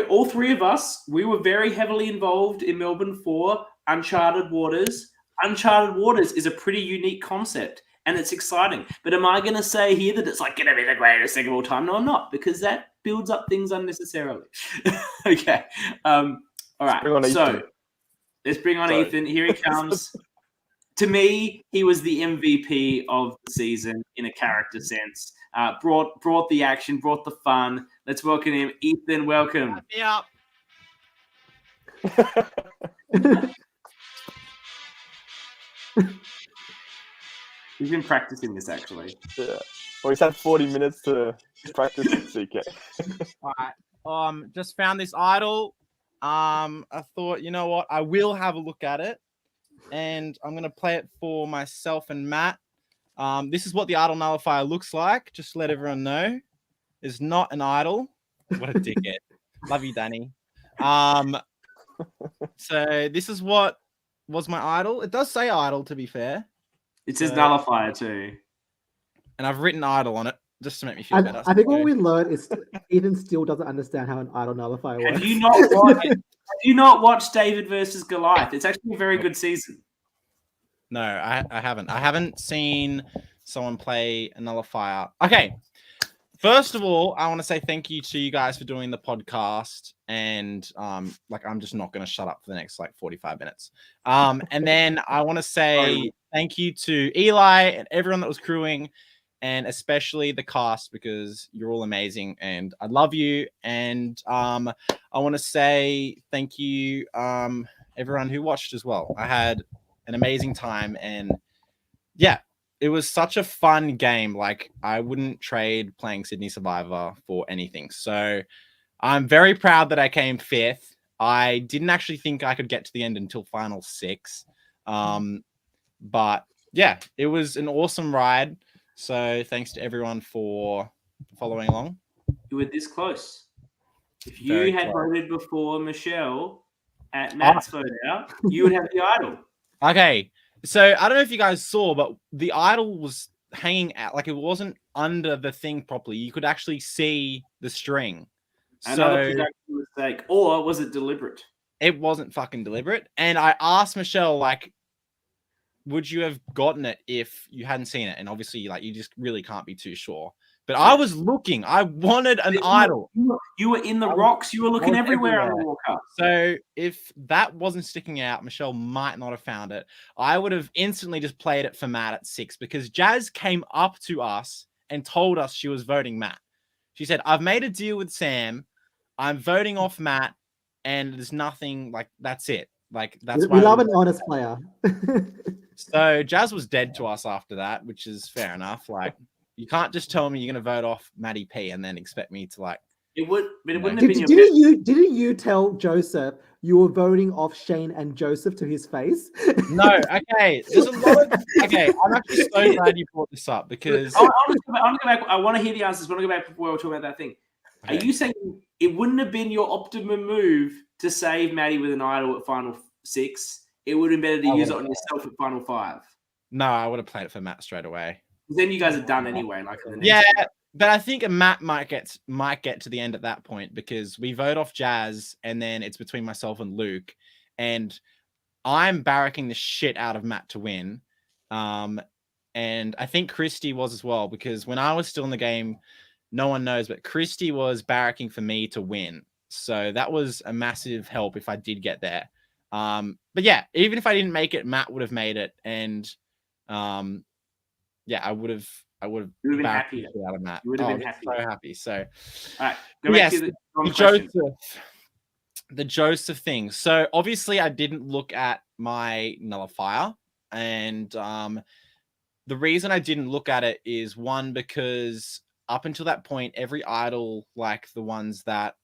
all 3 of us, we were very heavily involved in Melbourne for Uncharted Waters. Uncharted Waters is a pretty unique concept, and it's exciting. But am I going to say here that it's like going to be the greatest thing of all time? No, I'm not, because that builds up things unnecessarily. Okay. All right. So let's bring on Ethan. Here he comes. To me, he was the MVP of the season in a character sense. Brought the action, brought the fun. Let's welcome him. Ethan, welcome. Me up. He's been practicing this, actually. Yeah. Well, he's had 40 minutes to practice CK. All right. Just found this idol. I thought, you know what? I will have a look at it, and I'm gonna play it for myself and Matt. This is what the idol nullifier looks like. Just to let everyone know, it's not an idol. What a dickhead. Love you, Danny. So this is what was my idol. It does say idol, to be fair. It says nullifier too. And I've written idol on it just to make me feel better. I think what we learned is Ethan still doesn't understand how an idol nullifier works. Have you not watched David versus Goliath? It's actually a very good season. No, I haven't. I haven't seen someone play a nullifier. Okay. First of all, I want to say thank you to you guys for doing the podcast. And I'm just not going to shut up for the next 45 minutes. And then I want to say thank you to Eli and everyone that was crewing, and especially the cast, because you're all amazing and I love you. And I want to say thank you, everyone who watched as well. I had an amazing time, and yeah, it was such a fun game. I wouldn't trade playing Sydney Survivor for anything. So I'm very proud that I came 5th. I didn't actually think I could get to the end until final 6. But yeah, it was an awesome ride. So thanks to everyone for following along. You were this close. If you had voted before Michelle at Matt's vote out, you would have the idol. Okay. So I don't know if you guys saw, but the idol was hanging out. It wasn't under the thing properly. You could actually see the string. Another production mistake. Or was it deliberate? It wasn't fucking deliberate. And I asked Michelle, would you have gotten it if you hadn't seen it? And obviously, you just really can't be too sure. But I was looking. I wanted an idol. You were in the rocks. You were looking everywhere on the walk-up. So if that wasn't sticking out, Michelle might not have found it. I would have instantly just played it for Matt at 6, because Jazz came up to us and told us she was voting Matt. She said, I've made a deal with Sam. I'm voting off Matt, and there's nothing, that's it. That's why we love an honest player. So Jazz was dead to us after that, which is fair enough. You can't just tell me you're going to vote off Maddie P and then expect me to It wouldn't have been your Didn't you tell Joseph you were voting off Shane and Joseph to his face? No, okay. There's a lot of okay. I'm actually so glad you brought this up, because I want to go back. I want to hear the answers. I want to go back before we're talking about that thing. Okay. Are you saying it wouldn't have been your optimum move to save Maddie with an idol at final 6? It would have been better to use it on yourself at final 5. No, I would have played it for Matt straight away. Then you guys are done anyway. But I think Matt might get to the end at that point, because we vote off Jazz, and then it's between myself and Luke, and I'm barracking the shit out of Matt to win. And I think Christy was as well, because when I was still in the game, no one knows, but Christy was barracking for me to win. So that was a massive help if I did get there. But yeah, even if I didn't make it, Matt would have made it, and I would have been happy out of Matt. You would have been happy. So happy. So, all right, go back to the Joseph thing. So obviously, I didn't look at my nullifier, and the reason I didn't look at it is, one, because up until that point, every idol, the ones that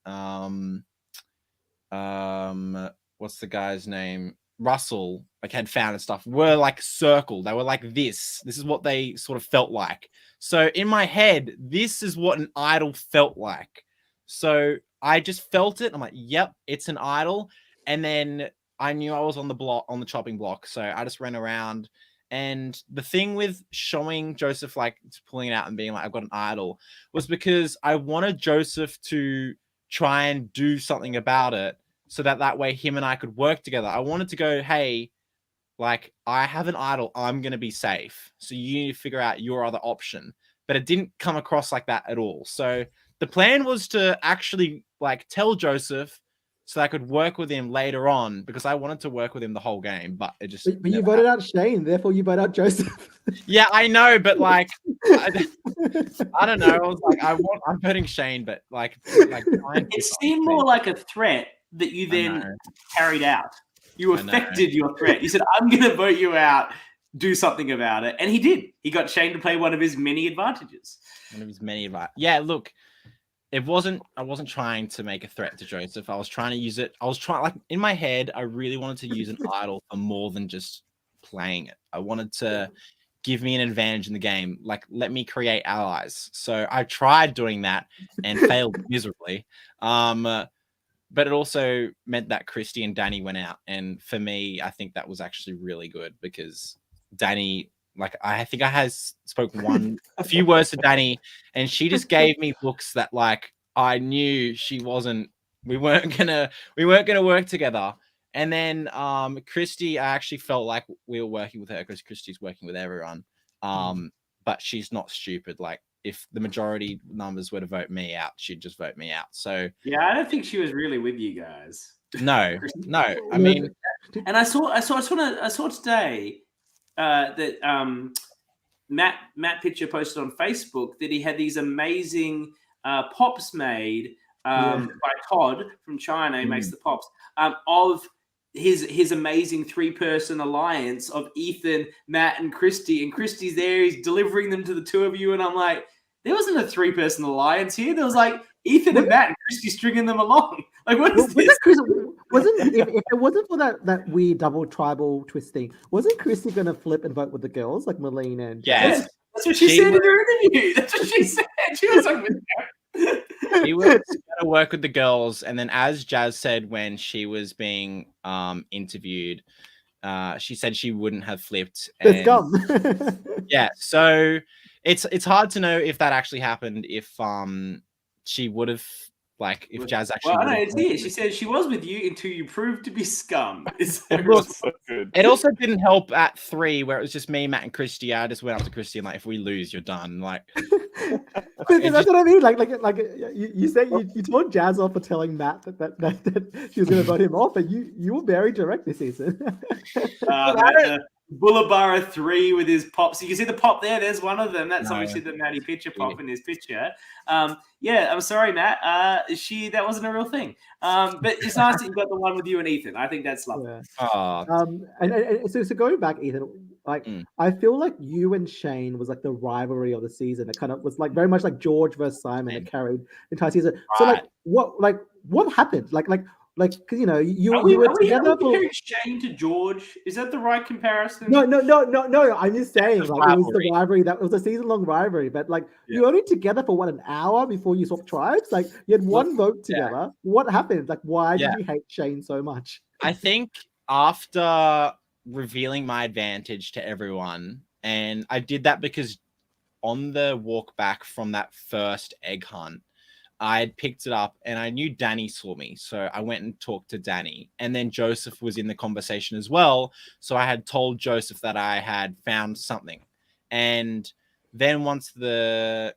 what's the guy's name? Russell, had found and stuff, were circled. They were this. This is what they sort of felt like. So in my head, this is what an idol felt like. So I just felt it. I'm like, yep, it's an idol. And then I knew I was on the chopping block. So I just ran around. And the thing with showing Joseph, pulling it out and being I've got an idol, was because I wanted Joseph to try and do something about it, so that way him and I could work together. I wanted to go, hey, I have an idol, I'm going to be safe. So you need to figure out your other option. But it didn't come across like that at all. So the plan was to actually tell Joseph, so I could work with him later on because I wanted to work with him the whole game, but it just. But you voted out Shane, therefore you voted out Joseph. Yeah, I know, but like, I don't know. I was like, I'm voting Shane, but like. It seemed more like a threat that you then carried out. You effected your threat. You said, "I'm going to vote you out. Do something about it," and he did. He got Shane to play one of his many advantages. Yeah, look. I wasn't trying to make a threat to Joseph. I was trying to use it. I was trying, like, in my head, I really wanted to use an idol for more than just playing it. I wanted to give me an advantage in the game, like let me create allies. So I tried doing that and failed miserably. But it also meant that Christy and Danny went out. And for me, I think that was actually really good because Danny, like, I think I has spoken a few words to Danny, and she just gave me looks that, like, I knew we weren't gonna work together. And then Christy, I actually felt like we were working with her because Christy's working with everyone. But she's not stupid. Like, if the majority numbers were to vote me out, she'd just vote me out. So yeah, I don't think she was really with you guys. No. I mean, and I saw today that Matt Pitcher posted on Facebook that he had these amazing pops made by Todd from China. He makes the pops of his amazing 3-person alliance of Ethan, Matt, and Christy. And Christy's there. He's delivering them to the two of you. And I'm like, there wasn't a 3-person alliance here. There was like Ethan and Matt and Christy stringing them along. Like, what is this? If it wasn't for that weird double tribal twist thing, wasn't Christy going to flip and vote with the girls like Marlene and? Yes, that's what she said in her interview. That's what she said. She was like, he was going to work with the girls, and then as Jazz said when she was being interviewed, she said she wouldn't have flipped. It's gone. Yeah, so it's hard to know if that actually happened. If she would have, like, if Jazz actually. Well, I know it's here. She said she was with you until you proved to be scum. It also didn't help at 3 where it was just me, Matt, and Christy. I just went up to Christy and, like, if we lose, you're done. Like, that's what I mean. Like you said you told Jazz off for telling Matt that she was going to vote him off, but you were very direct this season. Bullabara 3 with his pops. You can see the pop there. There's one of them. That's obviously the Matty Pitcher pop in his picture. Yeah, I'm sorry, Matt. That wasn't a real thing. But it's nice that you got the one with you and Ethan. I think that's lovely. Yeah. And so going back, Ethan, like I feel like you and Shane was like the rivalry of the season. It kind of was like very much like George versus Simon. It carried the entire season. Right. So what happened? Because you were together. Are we comparing Shane to George? Is that the right comparison? No. I'm just saying, like, it was the rivalry. That was a season-long rivalry. But you were only together for an hour before you swapped tribes. Like, you had one vote together. What happened? Like, why did you hate Shane so much? I think after revealing my advantage to everyone, and I did that because on the walk back from that first egg hunt, I had picked it up and I knew Danny saw me. So I went and talked to Danny. And then Joseph was in the conversation as well. So I had told Joseph that I had found something. And then once the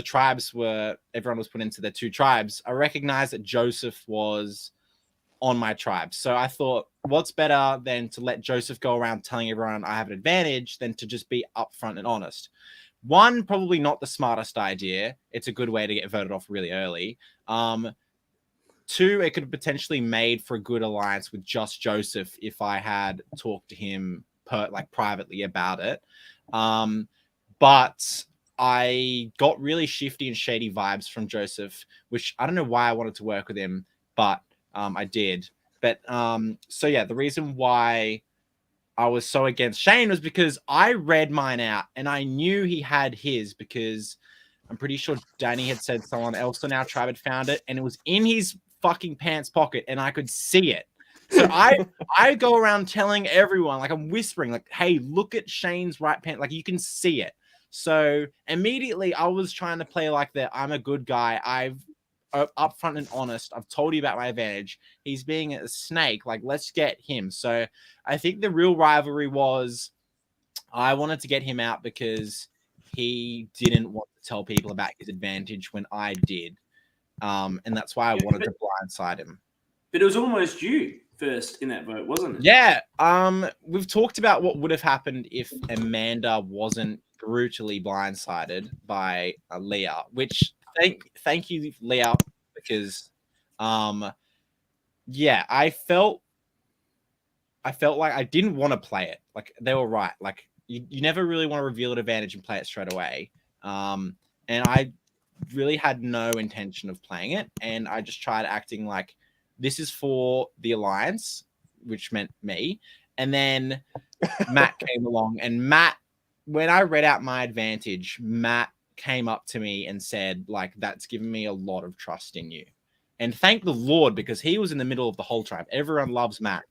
tribes everyone was put into their 2 tribes, I recognized that Joseph was on my tribe. So I thought, what's better than to let Joseph go around telling everyone I have an advantage than to just be upfront and honest. 1, probably not the smartest idea. It's a good way to get voted off really early. 2, it could have potentially made for a good alliance with just Joseph if I had talked to him privately about it. But I got really shifty and shady vibes from Joseph, which I don't know why I wanted to work with him, but I did. But so yeah, the reason why I was so against Shane was because I read mine out and I knew he had his because I'm pretty sure Danny had said someone else on our tribe had found it and it was in his fucking pants pocket and I could see it. So I go around telling everyone, like, I'm whispering, like, hey, look at Shane's right pant. Like, you can see it. So immediately I was trying to play like that. I'm a good guy. I've upfront and honest. I've told you about my advantage. He's being a snake. Like, let's get him. So I think the real rivalry was I wanted to get him out because he didn't want to tell people about his advantage when I did. And that's why I wanted to blindside him. But it was almost you first in that vote, wasn't it? Yeah. We've talked about what would have happened if Amanda wasn't brutally blindsided by Leah, which thank you, Leah, because yeah, I felt like I didn't want to play it. Like they were right. Like you never really want to reveal an advantage and play it straight away. And I really had no intention of playing it. And I just tried acting like this is for the alliance, which meant me. And then Matt came along, and Matt, when I read out my advantage, Matt came up to me and said, like, that's given me a lot of trust in you. And thank the Lord, because he was in the middle of the whole tribe. Everyone loves Matt.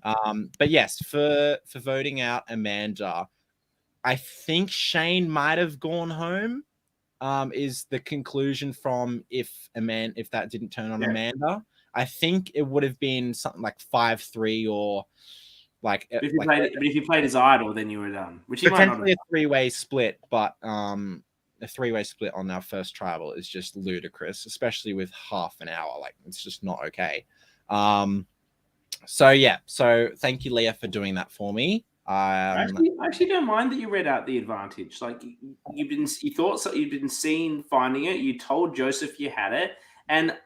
But yes, for voting out Amanda, I think Shane might have gone home. Is the conclusion from if that didn't turn on Amanda. I think it would have been something like 5-3 or like. But if you played as idol, then you were done. Which you might not have. Potentially a three-way split, but a three-way split on our first tribal is just ludicrous, especially with half an hour. Like it's just not okay. So yeah, so thank you, Leah, for doing that for me. I actually don't mind that you read out the advantage. Like you thought so, you'd been seen finding it. You told Joseph you had it, and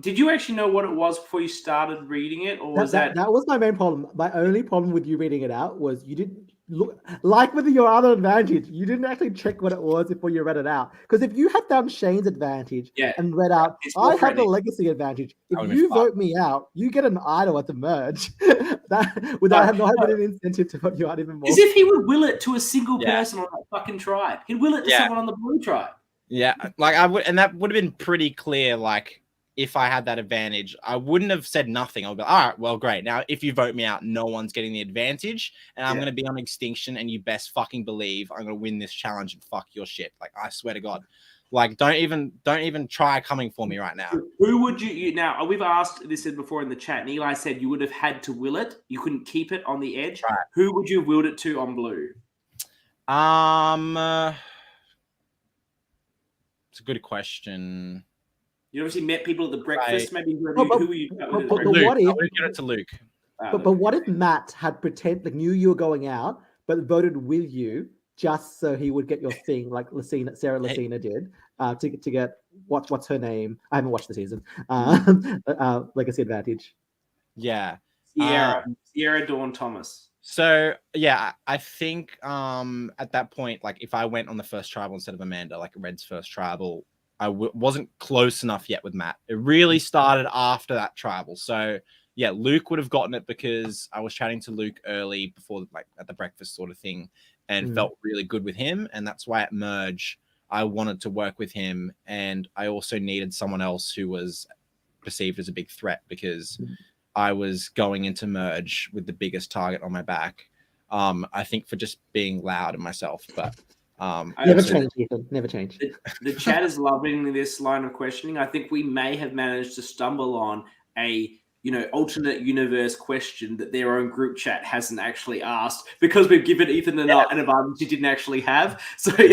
did you actually know what it was before you started reading it, or was that was my main problem? My only problem with you reading it out was you didn't look like with your other advantage. You didn't actually check what it was before you read it out. Because if you had done Shane's advantage and read out, I have the legacy advantage. If you vote me out, you get an idol at the merge. That without not having an incentive to vote you out even more. As if he would will it to a single person on that fucking tribe. He'd will it to someone on the blue tribe. Yeah, like I would, and that would have been pretty clear. Like if I had that advantage, I wouldn't have said nothing. I'll be like, all right, well, great. Now, if you vote me out, no one's getting the advantage, and I'm going to be on extinction, and you best fucking believe I'm going to win this challenge and fuck your shit. Like, I swear to God. Like, don't even try coming for me right now. Who would you now? We've asked this before in the chat, and Eli said you would have had to will it. You couldn't keep it on the edge. Right. Who would you have willed it to on blue? It's a good question. You obviously met people at the breakfast. Right. Maybe who were you? But what if? I would get it to Luke. But what if Matt had knew you were going out, but voted with you just so he would get your thing, like Sarah Lucina did, to get what's her name? I haven't watched the season. Legacy advantage. Yeah, Sierra Dawn Thomas. So yeah, I think at that point, like if I went on the first tribal instead of Amanda, like Red's first tribal, I wasn't close enough yet with Matt. It really started after that tribal. So yeah, Luke would have gotten it because I was chatting to Luke early before, like at the breakfast sort of thing, and felt really good with him. And that's why at Merge, I wanted to work with him. And I also needed someone else who was perceived as a big threat because I was going into Merge with the biggest target on my back. I think for just being loud in myself, but never change, Ethan. Never change. The chat is loving this line of questioning. I think we may have managed to stumble on a alternate universe question that their own group chat hasn't actually asked because we've given Ethan an advantage he didn't actually have. So we're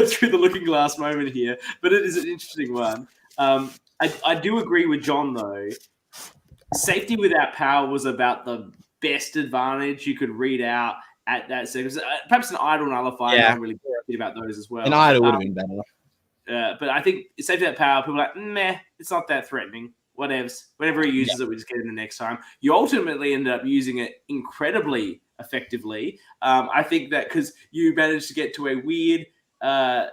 through the looking glass moment here, but it is an interesting one. I do agree with John though. Safety without power was about the best advantage you could read out at that second. Perhaps an idle nullifier. I'm really worried about those as well. An idle would have been better. But I think safety without power, people are like, meh, it's not that threatening. Whenever he uses it, we just get it the next time. You ultimately ended up using it incredibly effectively. I think that because you managed to get to a weird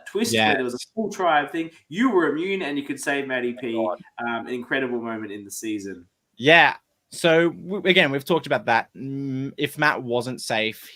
twist where there was a full tribe thing, you were immune and you could save Matty P. An incredible moment in the season. Yeah. So again, we've talked about that. If Matt wasn't safe,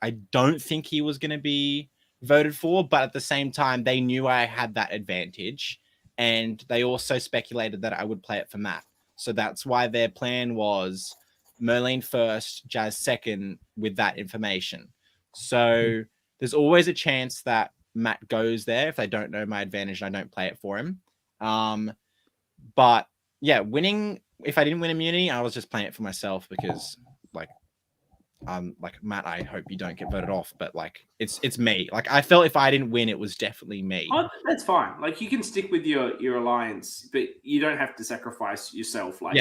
I don't think he was going to be voted for, but at the same time, they knew I had that advantage. And they also speculated that I would play it for Matt. So that's why their plan was Merlene first, Jazz second with that information. So there's always a chance that Matt goes there if they don't know my advantage and I don't play it for him. But yeah, winning, if I didn't win immunity, I was just playing it for myself because like like Matt, I hope you don't get voted off, but like it's me. Like I felt if I didn't win, it was definitely me. Oh, that's fine. Like you can stick with your alliance, but you don't have to sacrifice yourself. Like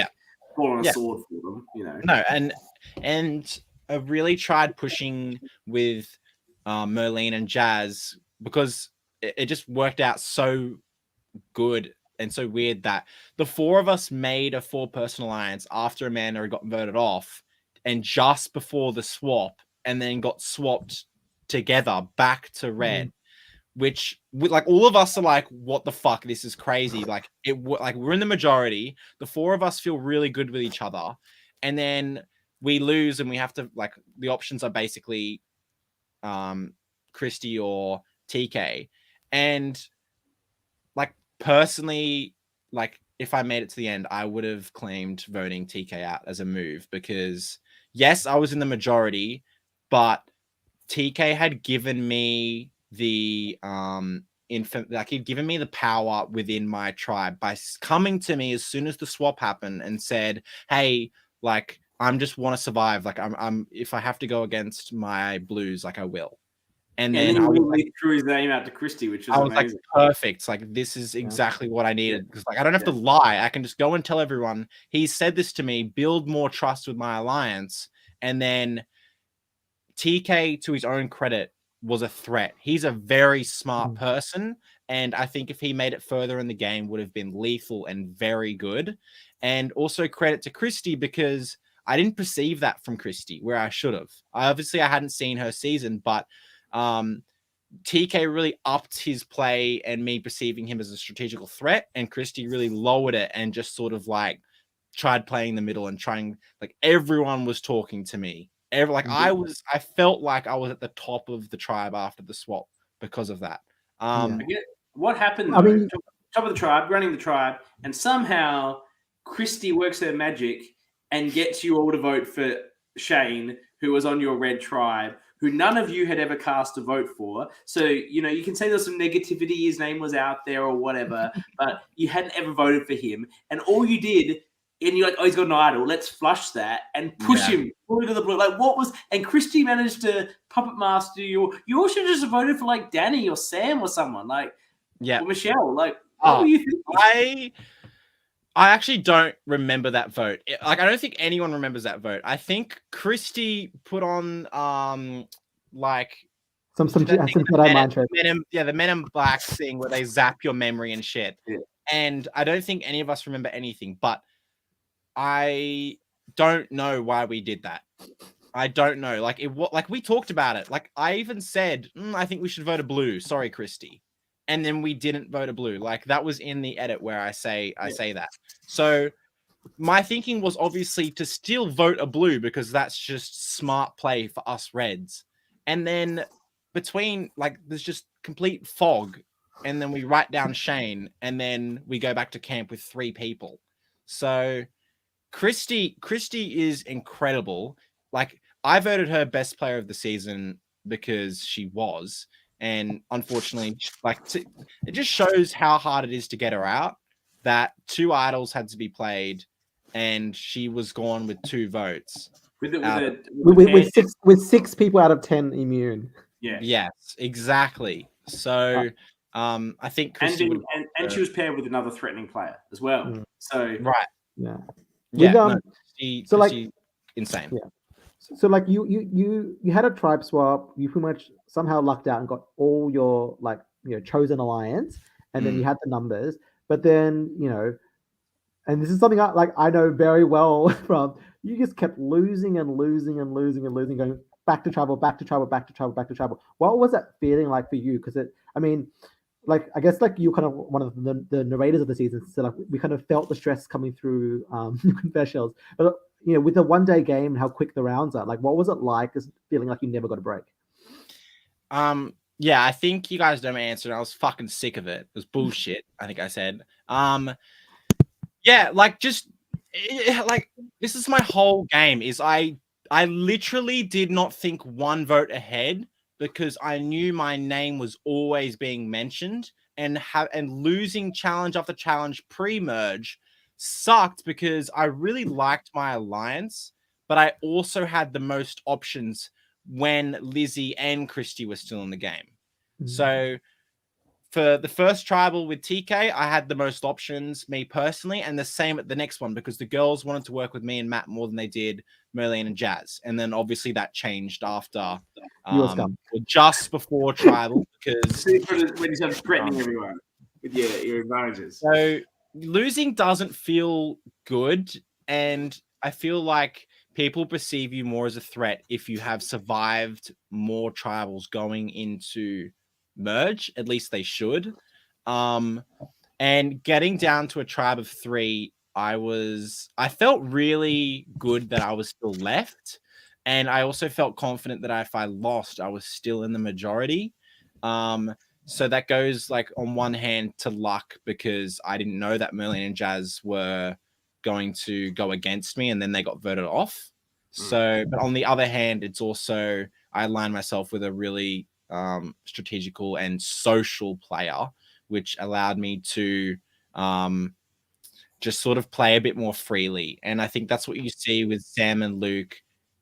fall on a sword for them. You know. No, and I really tried pushing with Merlene and Jazz because it just worked out so good and so weird that the four of us made a 4-person alliance after Amanda got voted off and just before the swap, and then got swapped together back to red, which like all of us are like, what the fuck, this is crazy. Like like we're in the majority, the four of us feel really good with each other, and then we lose and we have to, like, the options are basically Christy or TK. And like personally, like if I made it to the end, I would have claimed voting TK out as a move, because yes, I was in the majority, but TK had given me the like he'd given me the power within my tribe by coming to me as soon as the swap happened and said, hey, like I'm just want to survive, like I'm if I have to go against my blues, like I will. And then I was like, threw his name out to Christy, which was amazing. Like, perfect. Like, this is exactly what I needed. Because like I don't have to lie. I can just go and tell everyone, he said this to me, build more trust with my alliance. And then TK, to his own credit, was a threat. He's a very smart person. And I think if he made it further in the game, would have been lethal and very good. And also credit to Christy, because I didn't perceive that from Christy where I should have. I hadn't seen her season, but TK really upped his play and me perceiving him as a strategical threat, and Christy really lowered it and just sort of like tried playing the middle and trying, like everyone was talking to me. I felt like I was at the top of the tribe after the swap because of that. What happened though? I mean, top of the tribe, running the tribe, and somehow Christy works her magic and gets you all to vote for Shane, who was on your red tribe, who none of you had ever cast a vote for. So, you know, you can say there's some negativity, his name was out there or whatever, but you hadn't ever voted for him. And all you did, and you're like, oh, he's got an idol, let's flush that and push him to the blue. Like, what was, and Christy managed to puppet master you. You all should have just voted for like Danny or Sam or someone, like, or Michelle. Like, what were you thinking? I actually don't remember that vote. Like, I don't think anyone remembers that vote. I think Christy put on like some Jedi mind trick. The Men in Black thing where they zap your memory and shit. Yeah. And I don't think any of us remember anything, but I don't know why we did that. I don't know. Like we talked about it. Like I even said, I think we should vote a blue. Sorry, Christy. And then we didn't vote a blue. Like that was in the edit where I say that. So my thinking was obviously to still vote a blue because that's just smart play for us Reds. And then between, like, there's just complete fog. And then we write down Shane and then we go back to camp with 3 people. So Christy is incredible. Like I voted her best player of the season because she was. And unfortunately, like it just shows how hard it is to get her out. That 2 idols had to be played, and she was gone with 2 votes. With 6 people out of 10 immune. Yeah. Yes, exactly. So I think Christy and she was paired with another threatening player as well. So right. Yeah. So like insane. Yeah. So like you had a tribe swap, you pretty much somehow lucked out and got all your chosen alliance, and then you had the numbers, but then and this is something I know very well from, you just kept losing and losing and losing and losing, going back to trouble, back to trouble, back to trouble, back to trouble. What was that feeling like for you? Because I guess you kind of one of the narrators of the season, so like we kind of felt the stress coming through confessionals, but with the 1-day game and how quick the rounds are, like what was it like, just feeling like you never got a break? Yeah, I think you guys know my answer, and I was fucking sick of it. It was bullshit, I think I said. Yeah, like just like this is my whole game, is I literally did not think 1 vote ahead because I knew my name was always being mentioned, and losing challenge after challenge pre-merge sucked because I really liked my alliance, but I also had the most options when Lizzie and Christy were still in the game. So for the first tribal with TK, I had the most options, me personally, and the same at the next one, because the girls wanted to work with me and Matt more than they did Merlene and Jazz. And then obviously that changed after, or just before tribal, because when you started threatening everyone with your advantages. So losing doesn't feel good, and I feel like people perceive you more as a threat if you have survived more tribals going into merge. At least they should. And getting down to a tribe of 3, I felt really good that I was still left, and I also felt confident that if I lost, I was still in the majority. So that goes like on one hand to luck, because I didn't know that Merlin and Jazz were going to go against me, and then they got voted off. So, but on the other hand, it's also, I aligned myself with a really strategical and social player, which allowed me to just sort of play a bit more freely. And I think that's what you see with Sam and Luke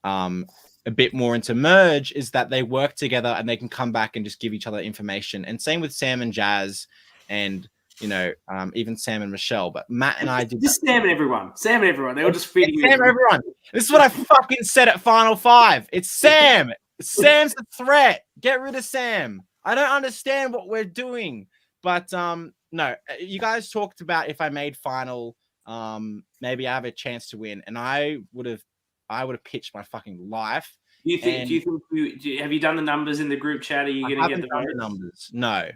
a bit more into merge, is that they work together and they can come back and just give each other information. And same with Sam and Jazz, and even Sam and Michelle. But Matt and I did just Sam and everyone. They were just feeding you. Sam, everyone. This is what I fucking said at Final 5. It's Sam. Sam's the threat. Get rid of Sam. I don't understand what we're doing. But no, you guys talked about if I made final, maybe I have a chance to win, and I would have pitched my fucking life. Do you think? Have you done the numbers in the group chat? Are you going to get the numbers? No.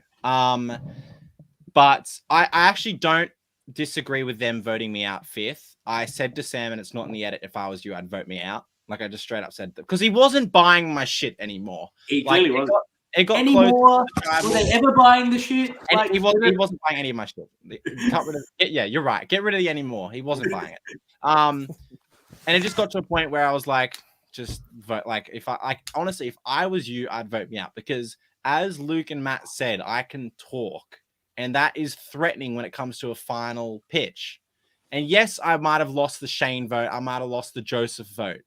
But I actually don't disagree with them voting me out 5th. I said to Sam, and it's not in the edit, if I was you, I'd vote me out. Like, I just straight up said that, because he wasn't buying my shit anymore. He clearly wasn't. It got anymore. Were they ever buying the shit? Like, he wasn't buying any of my shit. Yeah, you're right. Get rid of the anymore. He wasn't buying it. And it just got to a point where I was like, just vote. Like, honestly, if I was you, I'd vote me out, because as Luke and Matt said, I can talk, and that is threatening when it comes to a final pitch. And yes, I might have lost the Shane vote. I might have lost the Joseph vote.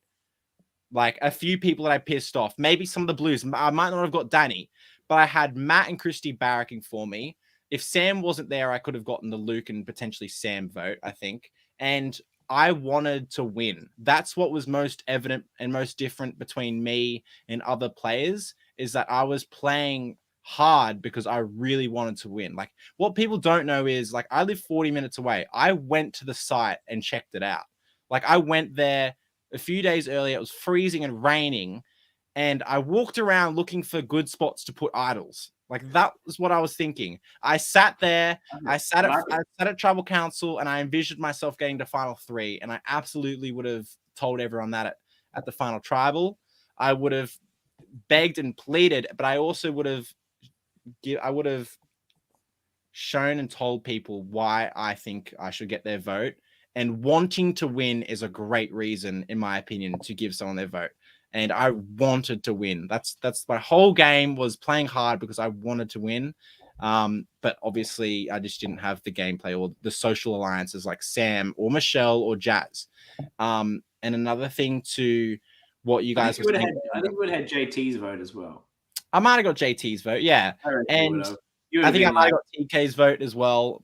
Like, a few people that I pissed off, maybe some of the Blues. I might not have got Danny, but I had Matt and Christy barracking for me. If Sam wasn't there, I could have gotten the Luke and potentially Sam vote, I think. And I wanted to win. That's what was most evident and most different between me and other players, is that I was playing hard because I really wanted to win. Like, what people don't know is, like, I live 40 minutes away. I went to the site and checked it out. Like, I went there a few days earlier. It was freezing and raining, and I walked around looking for good spots to put idols. Like, that was what I was thinking. I sat there, I sat at Tribal Council, and I envisioned myself getting to Final 3, and I absolutely would have told everyone that at the Final Tribal. I would have begged and pleaded, but I also would have shown and told people why I think I should get their vote. And wanting to win is a great reason, in my opinion, to give someone their vote. And I wanted to win. That's my whole game, was playing hard because I wanted to win. But obviously, I just didn't have the gameplay or the social alliances like Sam or Michelle or Jazz. And another thing to what you guys were saying, I think we would have had JT's vote as well. I might have got JT's vote, yeah. And I think I might have got TK's vote as well.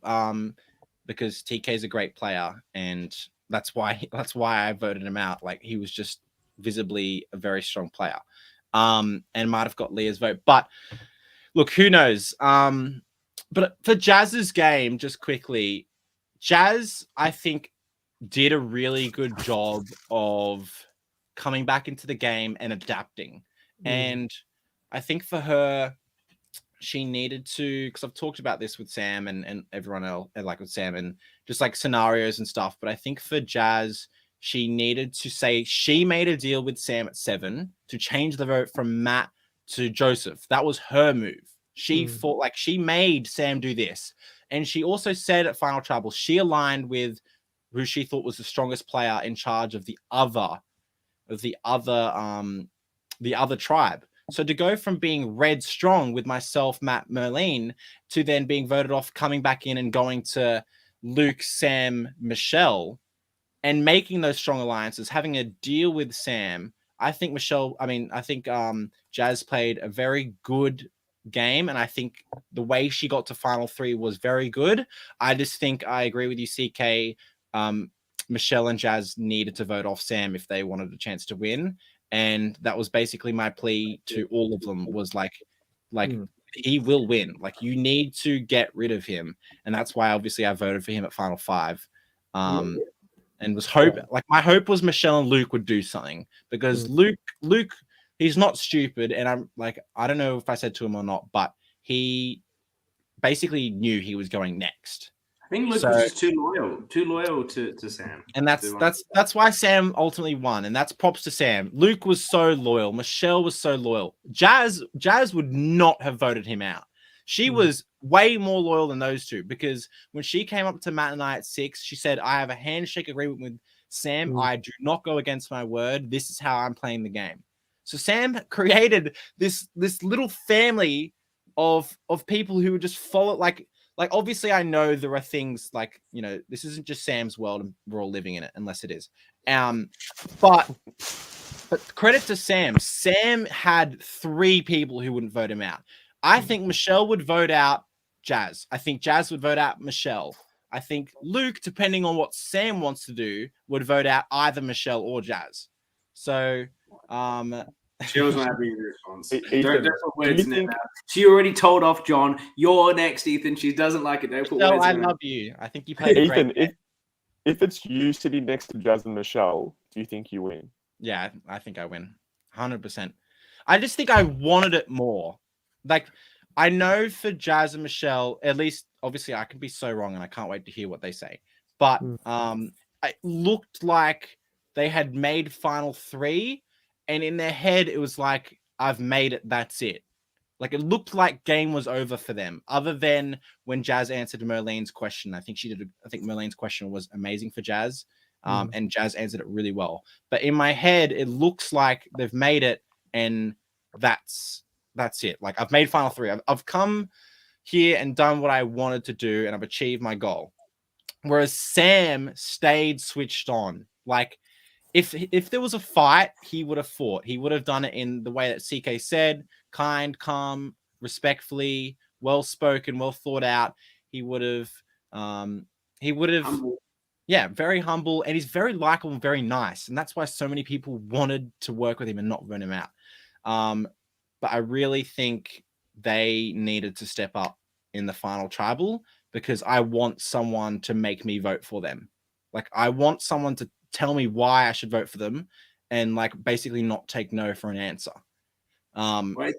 Because TK is a great player, and that's why I voted him out. Like, he was just visibly a very strong player, and might have got Leah's vote. But look, who knows? But for Jazz's game, just quickly, Jazz, I think, did a really good job of coming back into the game and adapting. And I think for her, she needed to, because I've talked about this with Sam and everyone else, like with Sam and just like scenarios and stuff. But I think for Jazz, she needed to say she made a deal with Sam at 7 to change the vote from Matt to Joseph. That was her move. She thought, like, she made Sam do this. And she also said at Final Tribal, she aligned with who she thought was the strongest player in charge of the other tribe. So to go from being red strong with myself, Matt, Merlene, to then being voted off, coming back in and going to Luke, Sam, Michelle, and making those strong alliances, having a deal with Sam. I think Jazz played a very good game, and I think the way she got to final 3 was very good. I just think I agree with you, CK. Michelle and Jazz needed to vote off Sam if they wanted a chance to win, and that was basically my plea to all of them. Was like he will win. Like, you need to get rid of him, and that's why obviously I voted for him at final 5. And was my hope was Michelle and Luke would do something, because Luke, he's not stupid, and I'm like, I don't know if I said to him or not, but he basically knew he was going next. I think Luke was just too loyal to Sam. And that's why Sam ultimately won, and that's props to Sam. Luke was so loyal. Michelle was so loyal. Jazz would not have voted him out. She was way more loyal than those two, because when she came up to Matt and I at 6, she said, I have a handshake agreement with Sam. I do not go against my word. This is how I'm playing the game. So Sam created this little family of people who would just follow. Like obviously I know there are things like, this isn't just Sam's world and we're all living in it, unless it is. But credit to Sam. Sam had 3 people who wouldn't vote him out. I think Michelle would vote out Jazz. I think Jazz would vote out Michelle. I think Luke, depending on what Sam wants to do, would vote out either Michelle or Jazz. So, Michelle's not having a response. Ethan, don't put words in it now. She already told off John. You're next, Ethan. She doesn't like it. Don't put words I in love you. I think you played Ethan, great. if it's you sitting next to Jazz and Michelle, do you think you win? Yeah, I think I win. 100%. I just think I wanted it more. Like, I know for Jazz and Michelle, at least, obviously, I can be so wrong, and I can't wait to hear what they say. But it looked like they had made final 3, and in their head, it was like, I've made it, that's it. Like, it looked like game was over for them, other than when Jazz answered Merlene's question. I think Merlene's question was amazing for Jazz, and Jazz answered it really well. But in my head, it looks like they've made it, and that's it. Like, I've made final 3. I've come here and done what I wanted to do, and I've achieved my goal. Whereas Sam stayed switched on. Like, if there was a fight, he would have fought. He would have done it in the way that CK said, kind, calm, respectfully, well spoken, well thought out. He would have Humble. Yeah, very humble, and he's very likable and very nice. And that's why so many people wanted to work with him and not run him out. But I really think they needed to step up in the final tribal, because I want someone to make me vote for them. Like, I want someone to tell me why I should vote for them, and like basically not take no for an answer. Wait,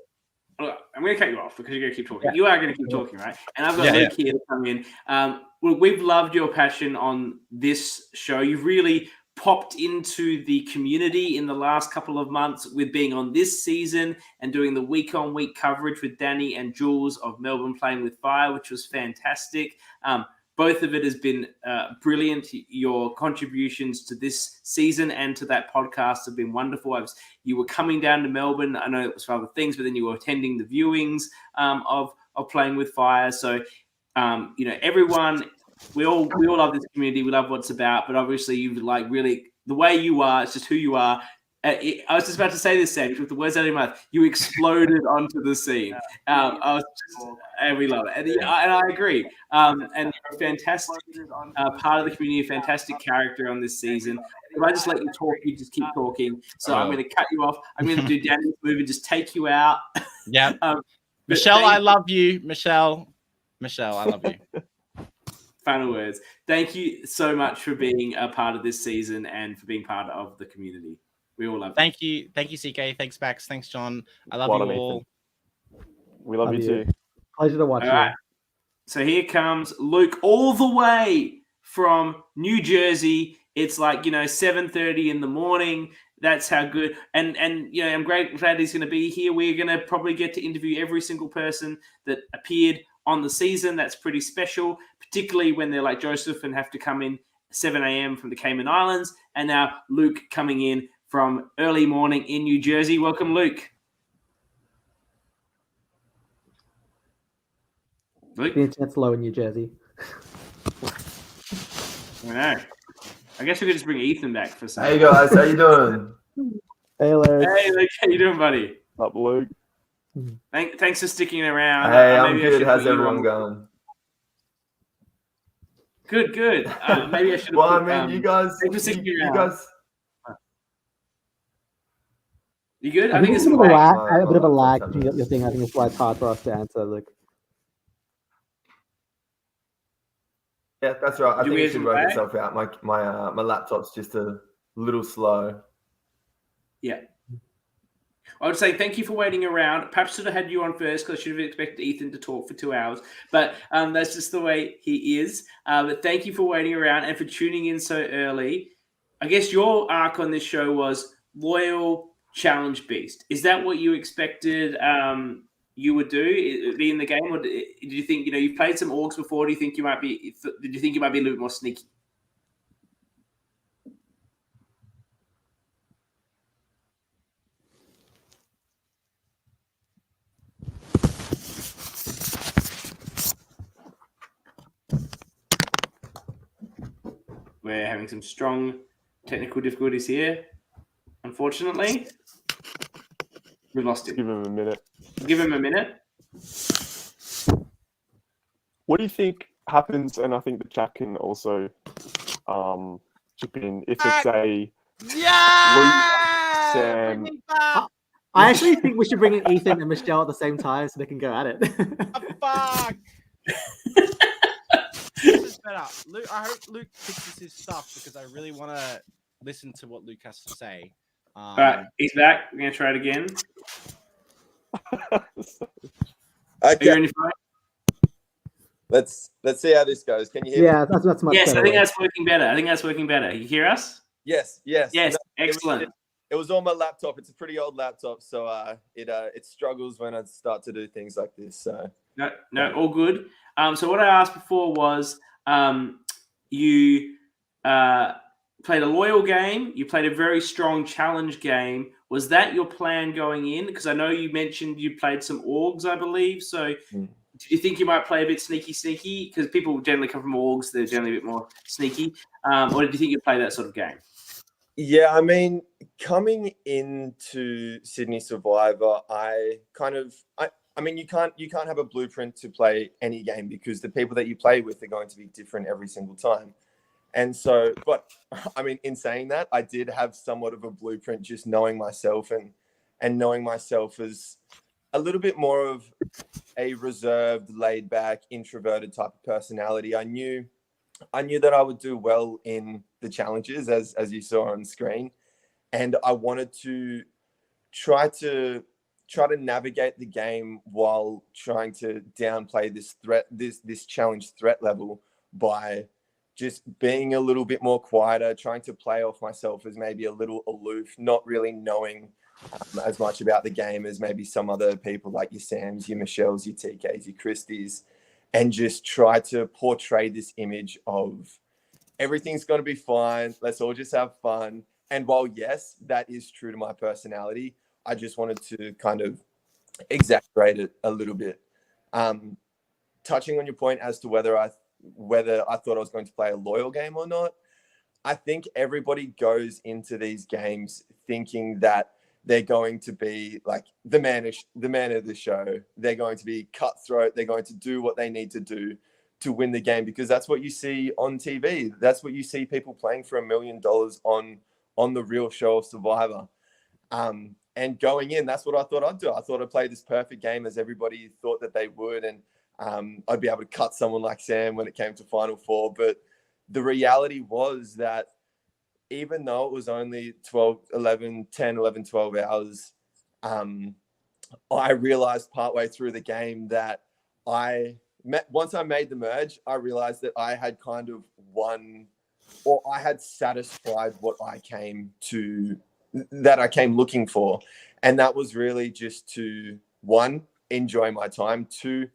I'm going to cut you off because you're going to keep talking. Yeah. You are going to keep talking, right? And I've got Luke here to come in. Well, we've loved your passion on this show. You've really popped into the community in the last couple of months with being on this season and doing the week-on-week coverage with Danny and Jules of Melbourne Playing with Fire, which was fantastic. Both of it has been brilliant. Your contributions to this season and to that podcast have been wonderful. You were coming down to Melbourne. I know it was for other things, but then you were attending the viewings of Playing with Fire. So, everyone, we all love this community. We love what it's about. But obviously, you like really the way you are. It's just who you are. I was just about to say this, Sam. You took the words out of your mouth. You exploded onto the scene. And we love it. And I agree. And you're a fantastic part of the community, a fantastic character on this season. If I just let you talk, you just keep talking. So I'm going to cut you off. I'm going to do Danny's move and just take you out. Yeah. Michelle, I love you. Michelle, I love you. Final words. Thank you so much for being a part of this season and for being part of the community. We all love you. Thank you, CK. Thanks, Max. Thanks, John. I love you all. Ethan. We love you too. Pleasure to watch all right. So here comes Luke, all the way from New Jersey. It's like 7:30 in the morning. That's how good. And I'm glad he's going to be here. We're going to probably get to interview every single person that appeared on the season. That's pretty special, particularly when they're like Joseph and have to come in 7 a.m. from the Cayman Islands. And now Luke coming in from early morning in New Jersey. Welcome, Luke. Being Chancellor in New Jersey. I know. I guess we could just bring Ethan back for some. Hey guys, how you doing? Hey, Luke. Hey, Luke, how you doing, buddy? Up, Luke. Thanks for sticking around. Hey, I'm maybe I good. should How's put you everyone on- going? Good. Maybe I should. Well, put, I mean, you guys, thanks for sticking you around. guys. You good? I think it's it's a bit of a lag. lag. A bit of a lag laptop's between having- your thing. I think that's why it's hard for us to answer, Luke. Yeah, that's right. I Do think we it have should some work lag? itself out. My laptop's just a little slow. Yeah. I would say thank you for waiting around. Perhaps should have had you on first because I should have expected Ethan to talk for 2 hours. But that's just the way he is. But thank you for waiting around and for tuning in so early. I guess your arc on this show was loyal challenge beast. Is that what you expected you would do, be in the game? Or did you think, you've played some orgs before. Did you think you might be a little bit more sneaky? We're having some strong technical difficulties here. Unfortunately, we lost him. Give him a minute. Give him a minute. What do you think happens? And I think the chat can also chip in. If it's a Yeah! Sam- Bring me back! I actually think we should bring in Ethan and Michelle at the same time so they can go at it. Fuck! This is better. Luke, I hope Luke fixes his stuff because I really want to listen to what Luke has to say. All right, he's back. We're going to try it again. Are you Okay, on your phone? let's see how this goes. Can you hear me? Yeah, that's much Yes, better. I think that's working better. You hear us? Yes. Yes, No, excellent. It was on my laptop. It's a pretty old laptop, so it struggles when I start to do things like this. So No, all good. So what I asked before was you played a loyal game. You played a very strong challenge game. Was that your plan going in? Because I know you mentioned you played some orgs, I believe. So did you think you might play a bit sneaky? Because people generally come from orgs. They're generally a bit more sneaky. Or did you think you'd play that sort of game? yeah, I mean, coming into Sydney Survivor, I mean, you can't have a blueprint to play any game because the people that you play with are going to be different every single time. And so, but I mean, in saying that, I did have somewhat of a blueprint, just knowing myself and knowing myself as a little bit more of a reserved, laid back, introverted type of personality. I knew that I would do well in the challenges as you saw on screen. And I wanted to try to navigate the game while trying to downplay this challenge threat level by just being a little bit more quieter, trying to play off myself as maybe a little aloof, not really knowing as much about the game as maybe some other people like your Sams, your Michelles, your TKs, your Christies, and just try to portray this image of everything's going to be fine. Let's all just have fun. And while, yes, that is true to my personality, I just wanted to kind of exaggerate it a little bit. Touching on your point as to whether I thought I was going to play a loyal game or not, I think everybody goes into these games thinking that they're going to be like the man of the show. They're going to be cutthroat. They're going to do what they need to do to win the game because that's what you see on TV. That's what you see people playing for $1 million on the real show of Survivor. And going in, that's what I thought I'd do. I thought I'd play this perfect game as everybody thought that they would. And I'd be able to cut someone like Sam when it came to Final Four. But the reality was that even though it was only 12 hours, I realized partway through the game that once I made the merge, I realized that I had kind of won, or I had satisfied what I came looking for. And that was really just to, one, enjoy my time, two,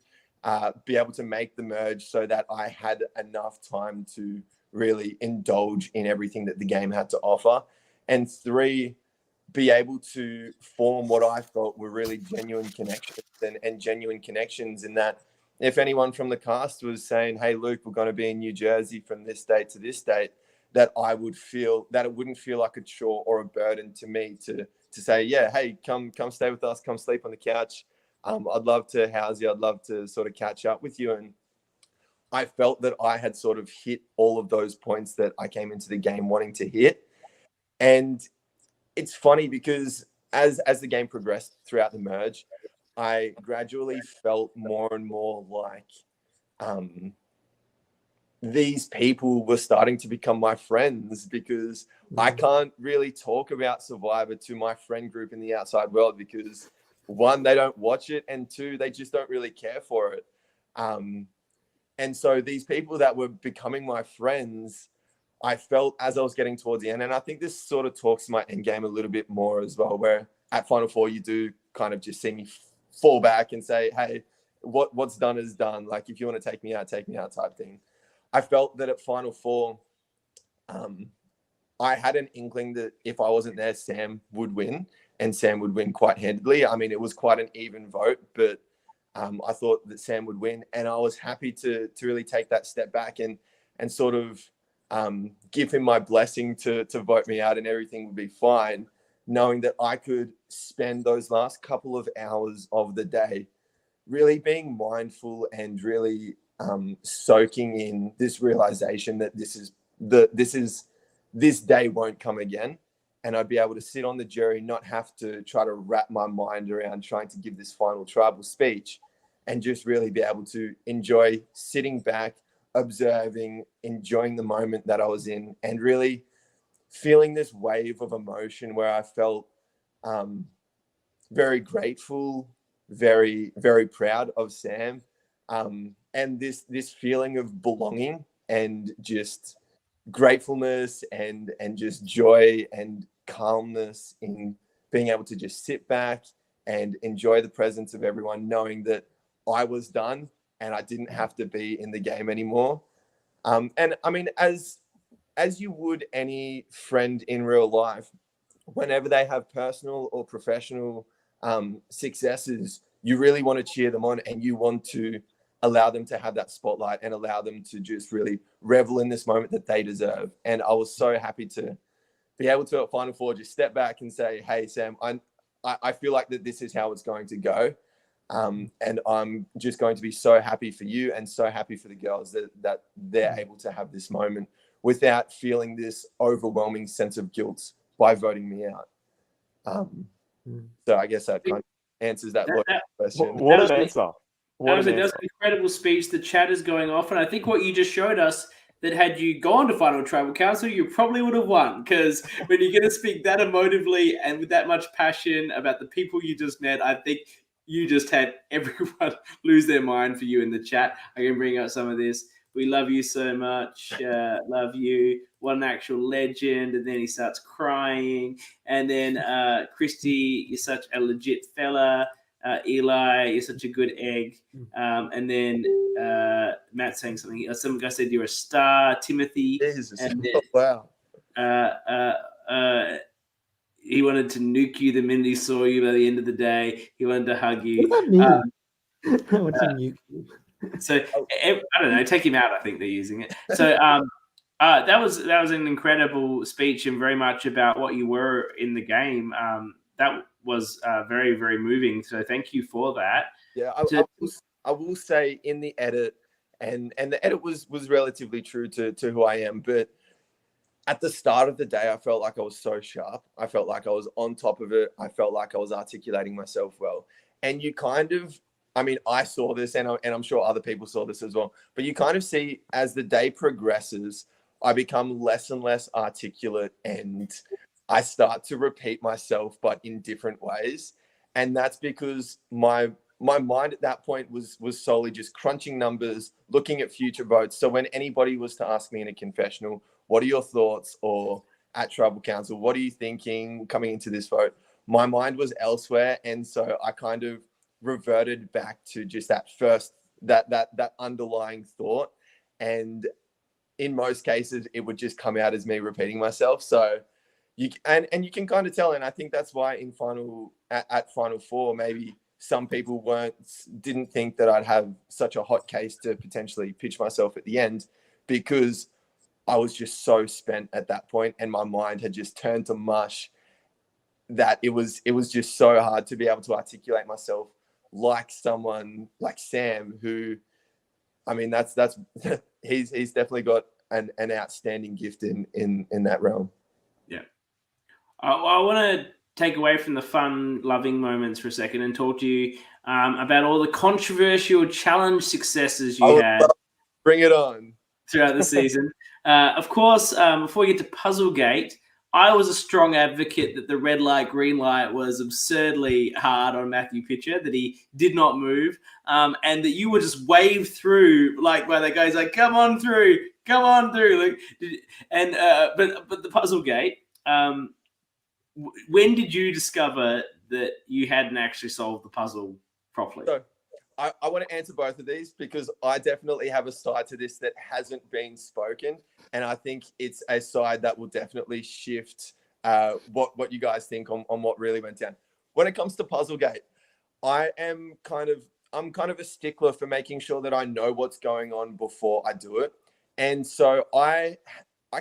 be able to make the merge so that I had enough time to really indulge in everything that the game had to offer. And three, be able to form what I felt were really genuine connections and genuine connections in that if anyone from the cast was saying, hey, Luke, we're going to be in New Jersey from this date to this date, that I would feel that it wouldn't feel like a chore or a burden to me to say, yeah, hey, come stay with us, come sleep on the couch. I'd love to house you. I'd love to sort of catch up with you. And I felt that I had sort of hit all of those points that I came into the game wanting to hit. And it's funny because as the game progressed throughout the merge, I gradually felt more and more like these people were starting to become my friends, because I can't really talk about Survivor to my friend group in the outside world because, one, they don't watch it, and two, they just don't really care for it. And so these people that were becoming my friends, I felt as I was getting towards the end, and I think this sort of talks to my end game a little bit more as well, where at Final Four, you do kind of just see me fall back and say, hey, what's done is done. Like, if you want to take me out type thing. I felt that at Final Four, I had an inkling that if I wasn't there, Sam would win, and Sam would win quite handily. I mean, it was quite an even vote, but I thought that Sam would win, and I was happy to really take that step back and sort of give him my blessing to vote me out and everything would be fine, knowing that I could spend those last couple of hours of the day really being mindful and really soaking in this realization that this day won't come again. And I'd be able to sit on the jury, not have to try to wrap my mind around trying to give this final tribal speech, and just really be able to enjoy sitting back, observing, enjoying the moment that I was in, and really feeling this wave of emotion where I felt very grateful, very, very proud of Sam, and this feeling of belonging and just gratefulness and just joy and calmness in being able to just sit back and enjoy the presence of everyone, knowing that I was done and I didn't have to be in the game anymore. And I mean, as you would any friend in real life, whenever they have personal or professional successes, you really want to cheer them on, and you want to allow them to have that spotlight and allow them to just really revel in this moment that they deserve. And I was so happy to be able to, at Final Four, just step back and say, hey, Sam, I feel like that this is how it's going to go. And I'm just going to be so happy for you and so happy for the girls that they're able to have this moment without feeling this overwhelming sense of guilt by voting me out. So I guess that kind of answers that question. What an answer. That was an incredible speech. The chat is going off, and I think what you just showed us, that had you gone to Final Tribal Council, you probably would have won, because when you're going to speak that emotively and with that much passion about the people you just met, I think you just had everyone lose their mind for you in the chat. I can bring out some of this. We love you so much. Love you. What an actual legend. And then he starts crying. And then Christy, you're such a legit fella. Eli, you're such a good egg. And then Matt saying something. Some guy said you're a star. Timothy. Jesus. And then, Wow. He wanted to nuke you the minute he saw you by the end of the day. He wanted to hug you. What does that mean? I want to nuke you. So I don't know. Take him out. I think they're using it. So that was an incredible speech and very much about what you were in the game. That was very, very moving. So thank you for that. Yeah, I will say in the edit, and the edit was relatively true to who I am, but at the start of the day, I felt like I was so sharp. I felt like I was on top of it. I felt like I was articulating myself well. And you kind of, I mean, I saw this, and I'm sure other people saw this as well, but you kind of see as the day progresses, I become less and less articulate, and I start to repeat myself, but in different ways. And that's because my mind at that point was solely just crunching numbers, looking at future votes. So when anybody was to ask me in a confessional, what are your thoughts, or at Tribal Council, what are you thinking coming into this vote? My mind was elsewhere. And so I kind of reverted back to just that first, that underlying thought. And in most cases, it would just come out as me repeating myself. So you can kind of tell. And I think that's why at Final Four, maybe some people didn't think that I'd have such a hot case to potentially pitch myself at the end, because I was just so spent at that point, and my mind had just turned to mush, that it was just so hard to be able to articulate myself like someone like Sam, who, I mean, that's he's definitely got an outstanding gift in that realm. Yeah. I want to take away from the fun, loving moments for a second and talk to you about all the controversial challenge successes you had. Bring it on. Throughout the season. Of course, before we get to Puzzlegate, I was a strong advocate that the red light, green light was absurdly hard on Matthew Pitcher, that he did not move, and that you would just wave through, like where the guy's like, come on through. Like, and but the Puzzlegate, when did you discover that you hadn't actually solved the puzzle properly? So, I want to answer both of these because I definitely have a side to this that hasn't been spoken. And I think it's a side that will definitely shift what you guys think on what really went down. When it comes to Puzzlegate, I'm kind of a stickler for making sure that I know what's going on before I do it. And so I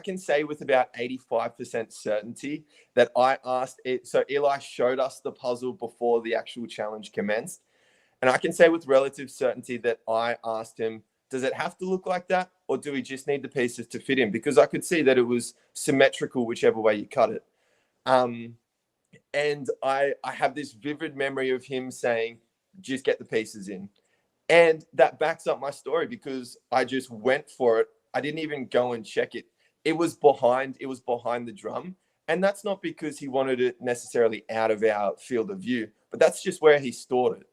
can say with about 85% certainty that I asked it. So Eli showed us the puzzle before the actual challenge commenced. And I can say with relative certainty that I asked him, does it have to look like that? Or do we just need the pieces to fit in? Because I could see that it was symmetrical, whichever way you cut it. And I have this vivid memory of him saying, just get the pieces in. And that backs up my story because I just went for it. I didn't even go and check it. It was behind the drum. And that's not because he wanted it necessarily out of our field of view, but that's just where he stored it.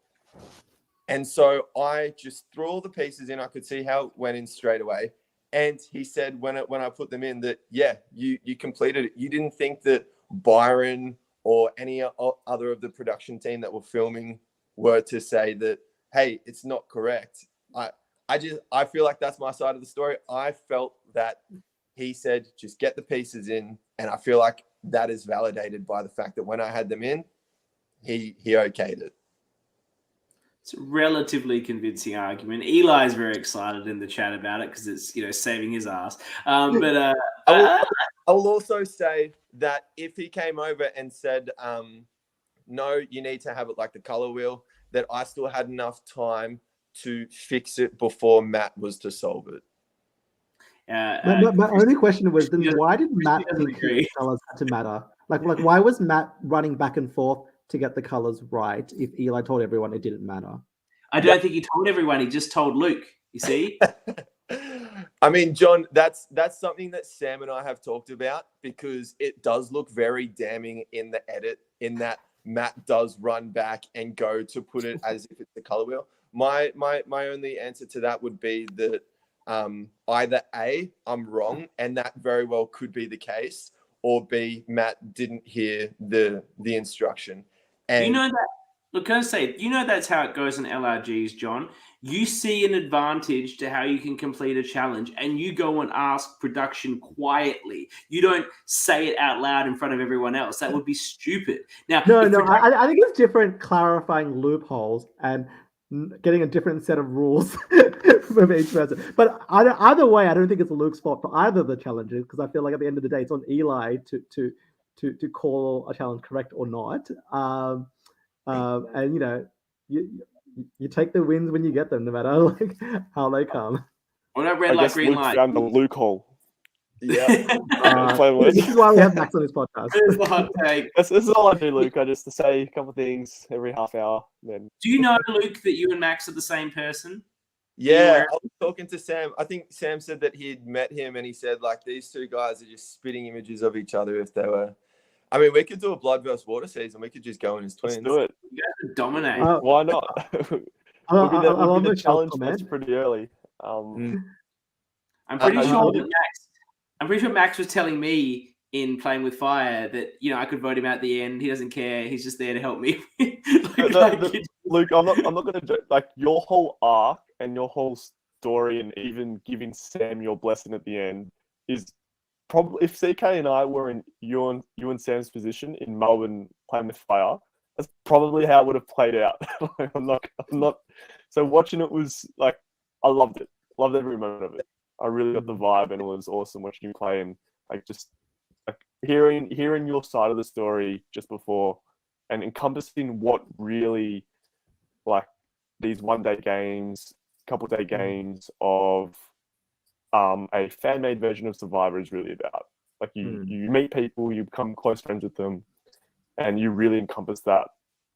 And so I just threw all the pieces in. I could see how it went in straight away. And he said when I put them in that, yeah, you completed it. You didn't think that Byron or any other of the production team that were filming were to say that, hey, it's not correct. I feel like that's my side of the story. I felt that he said, just get the pieces in. And I feel like that is validated by the fact that when I had them in, he okayed it. It's a relatively convincing argument. Eli's very excited in the chat about it because it's saving his ass. But I will also say that if he came over and said, no, you need to have it like the color wheel, that I still had enough time to fix it before Matt was to solve it. My only question was then why did Matt think the colors had to matter? Like why was Matt running back and forth to get the colors right if Eli told everyone it didn't matter? I don't think he told everyone. He just told Luke. You see? I mean, John, that's something that Sam and I have talked about because it does look very damning in the edit in that Matt does run back and go to put it as if it's the color wheel. My only answer to that would be that either A, I'm wrong, and that very well could be the case, or B, Matt didn't hear the instruction. And you know that. Look, can I say, that's how it goes in LRGs, John. You see an advantage to how you can complete a challenge, and you go and ask production quietly. You don't say it out loud in front of everyone else. That would be stupid. Now, no. I think it's different clarifying loopholes and getting a different set of rules from each person. But either way, I don't think it's Luke's fault for either of the challenges because I feel like at the end of the day, it's on Eli to call a challenge correct or not. And you take the wins when you get them, no matter like how they come. Well, no red light, green Luke light. found the loophole. yeah, This is why we have Max on this podcast. There's the hot take. This is all I do, Luke. I just say a couple of things every half hour. Then Do you know, Luke, that you and Max are the same person? yeah. I was talking to Sam. I think Sam said that he had met him, and he said like these two guys are just spitting images of each other. If they were, I mean, we could do a blood versus water season. We could just go in as twins. let's do it. You guys would dominate. Why not? I'll We'll be the make challenge a comment. that's pretty early. I'm pretty sure that Max was telling me in Playing with Fire that I could vote him out at the end. He doesn't care. He's just there to help me. Luke, I'm not going to joke. Like your whole arc and your whole story, and even giving Sam your blessing at the end is probably if CK and I were in you and Sam's position in Melbourne Playing with Fire. That's probably how it would have played out. I'm not. So watching it was like I loved it. Loved every moment of it. I really got the vibe, and it was awesome watching you play, and like just like hearing your side of the story just before, and encompassing what really like these one-day games, couple-day games of a fan-made version of Survivor is really about. Like you meet people, you become close friends with them, and you really encompass that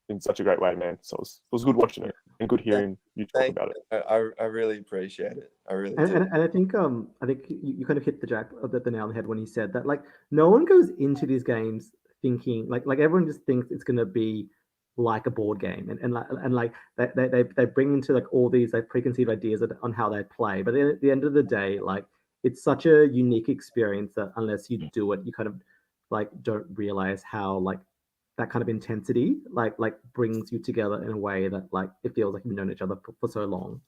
in such a great way, man. So it was good watching it and good hearing you talk about it. I really appreciate it. I really do. And I think you kind of hit the nail on the head when you said that, like, no one goes into these games thinking like everyone just thinks it's gonna be like a board game, and like they bring into like all these like preconceived ideas on how they play, but then at the end of the day, like, it's such a unique experience that unless you do it, you kind of like don't realize how like that kind of intensity like brings you together in a way that like it feels like you've known each other for so long.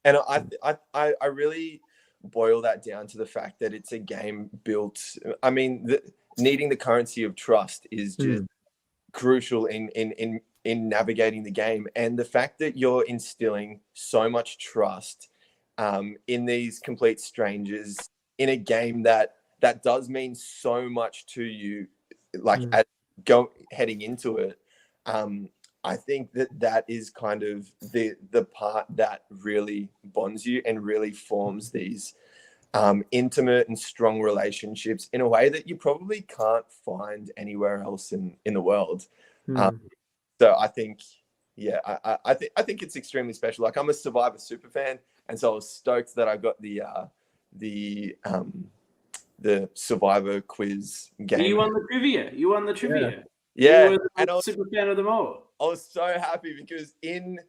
And I really boil that down to the fact that it's a game built. I mean, needing the currency of trust is just crucial in navigating the game, and the fact that you're instilling so much trust in these complete strangers in a game that does mean so much to you, like heading into it. I think that is kind of the part that really bonds you and really forms these intimate and strong relationships in a way that you probably can't find anywhere else in the world. So I think, yeah, I think it's extremely special. Like, I'm a Survivor super fan, and so I was stoked that I got the Survivor quiz game. You won the trivia. Yeah. You were the super fan of them all. I was so happy because in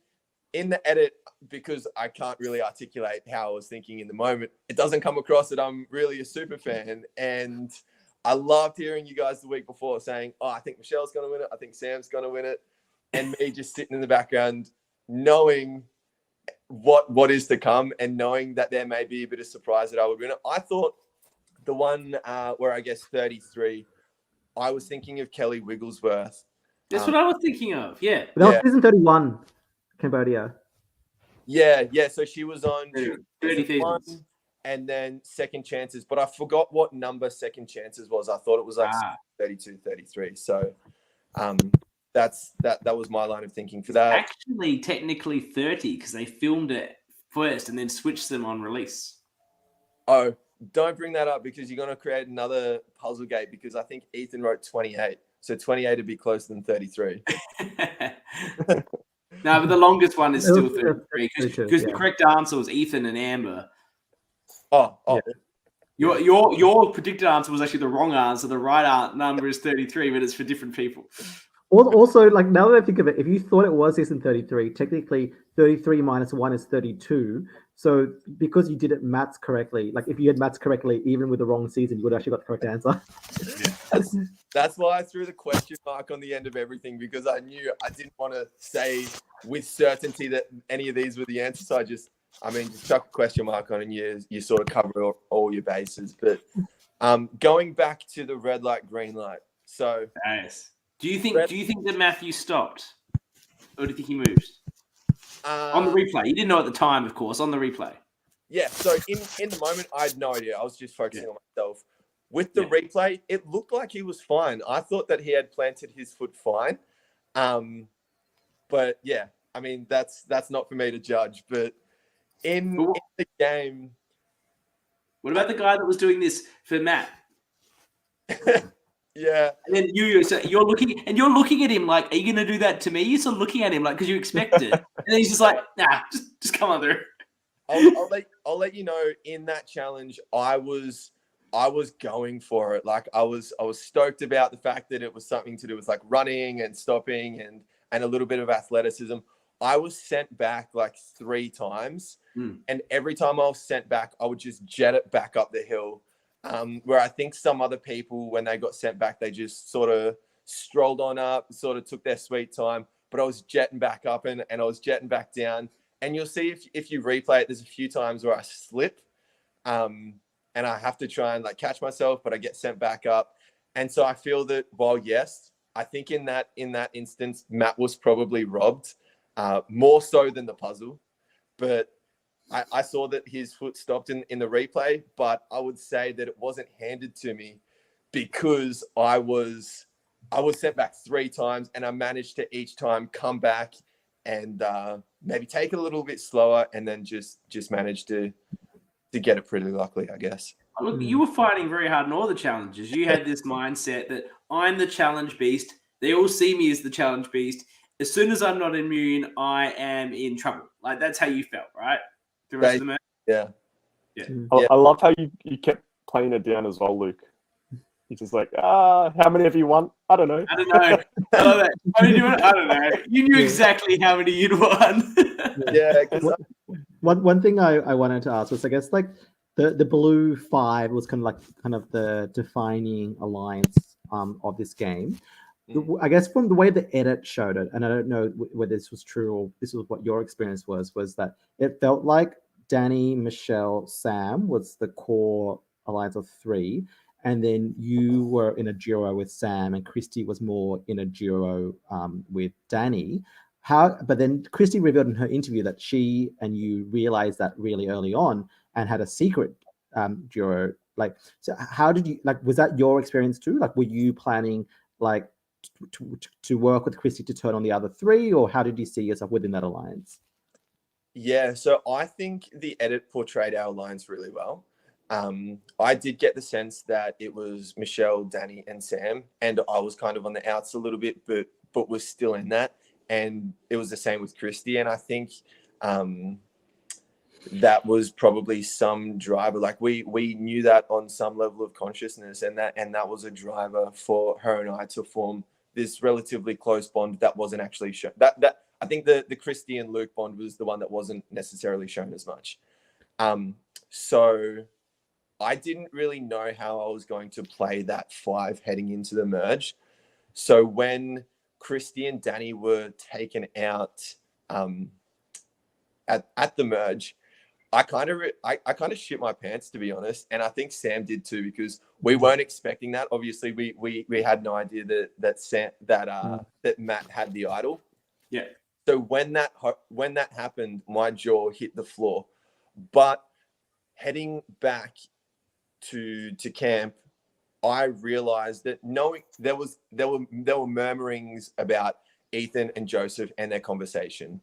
the edit, because I can't really articulate how I was thinking in the moment, it doesn't come across that I'm really a super fan. And I loved hearing you guys the week before saying, oh, I think Michelle's going to win it. I think Sam's going to win it. And me just sitting in the background, knowing what is to come and knowing that there may be a bit of surprise that I would win it. I thought the one where I guess 33, I was thinking of Kelly Wigglesworth. That's what I was thinking of. Yeah. That was season 31, Cambodia. Yeah. So she was on 30 seasons. And then Second Chances, but I forgot what number Second Chances was. I thought it was like 32, 33. So that was my line of thinking for that. Actually, technically 30 because they filmed it first and then switched them on release. Oh, don't bring that up because you're going to create another puzzle gate, because I think Ethan wrote 28. So 28 would be closer than 33. No, but the longest one is still 33 because the correct answer was Ethan and Amber. Oh. Yeah. Your predicted answer was actually the wrong answer. The right number is 33, but it's for different people. Also, like, now that I think of it, if you thought it was season 33, technically 33 minus 1 is 32. So because you did it maths correctly, like if you had maths correctly, even with the wrong season, you would have actually got the correct answer. That's why I threw the question mark on the end of everything, because I knew I didn't want to say with certainty that any of these were the answers. So just chuck a question mark on and you sort of cover all your bases. But going back to the red light, green light. So nice. Do you think that Matthew stopped, or do you think he moved? On the replay, you didn't know at the time, of course. On the replay, yeah. So in the moment, I had no idea. I was just focusing on myself. With the replay, it looked like he was fine. I thought that he had planted his foot fine, but yeah, I mean that's not for me to judge. But in the game, what about the guy that was doing this for Matt? Yeah. And then you're looking at him like, are you going to do that to me? You're sort of looking at him like, because you expect it. And then he's just like, nah, just come on through. I'll let you know, in that challenge, I was going for it. Like I was stoked about the fact that it was something to do with like running and stopping and a little bit of athleticism. I was sent back like 3 times. And every time I was sent back, I would just jet it back up the hill. Where I think some other people, when they got sent back, they just sort of strolled on up, sort of took their sweet time. But I was jetting back up and I was jetting back down. And you'll see if you replay it, there's a few times where I slip and I have to try and like catch myself, but I get sent back up. And so I feel that, while yes, I think in that instance, Matt was probably robbed more so than the puzzle. But I saw that his foot stopped in the replay, but I would say that it wasn't handed to me because I was sent back 3 times, and I managed to each time come back and maybe take it a little bit slower, and then just managed to get it pretty luckily, I guess. Look, you were fighting very hard in all the challenges. You had this mindset that I'm the challenge beast. They all see me as the challenge beast. As soon as I'm not immune, I am in trouble. Like, that's how you felt, right? The rest of the match? Yeah. I love how you kept playing it down as well, Luke. You're just like, how many have you won? I don't know. I don't know. I love that. How many do you want? I don't know. You knew exactly how many you'd won. Yeah. One thing I wanted to ask was, I guess, like the blue 5 was kind of the defining alliance of this game. I guess from the way the edit showed it, and I don't know whether this was true or this was what your experience was that it felt like Danny, Michelle, Sam was the core alliance of 3, and then you were in a duo with Sam, and Christy was more in a duo with Danny. But then Christy revealed in her interview that she and you realized that really early on and had a secret duo. Like, so how did you, like, was that your experience too? Like, were you planning like to work with Christy to turn on the other 3, or how did you see yourself within that alliance? Yeah, so I think the edit portrayed our alliance really well. I did get the sense that it was Michelle, Danny, and Sam, and I was kind of on the outs a little bit, but was still in that. And it was the same with Christy, and I think that was probably some driver. Like we knew that on some level of consciousness, and that was a driver for her and I to form this relatively close bond that wasn't actually shown. That I think the Christy and Luke bond was the one that wasn't necessarily shown as much. So I didn't really know how I was going to play that 5 heading into the merge. So when Christy and Danny were taken out at the merge, I kind of shit my pants, to be honest, and I think Sam did too, because we weren't expecting that. Obviously, we had no idea that Matt had the idol. Yeah. So when that happened, my jaw hit the floor. But heading back to camp, I realized that knowing there were murmurings about Ethan and Joseph and their conversation,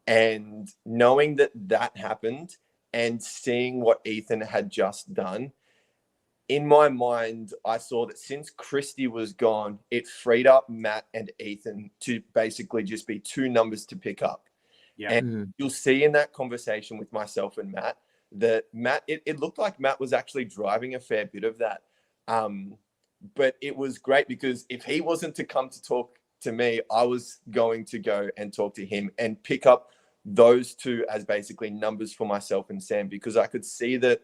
and knowing that happened and seeing what Ethan had just done, in my mind, I saw that since Christy was gone, it freed up Matt and Ethan to basically just be 2 numbers to pick up. Yeah. And you'll see in that conversation with myself and Matt that it looked like Matt was actually driving a fair bit of that. But it was great because if he wasn't to come to talk to me, I was going to go and talk to him and pick up those 2 as basically numbers for myself and Sam, because I could see that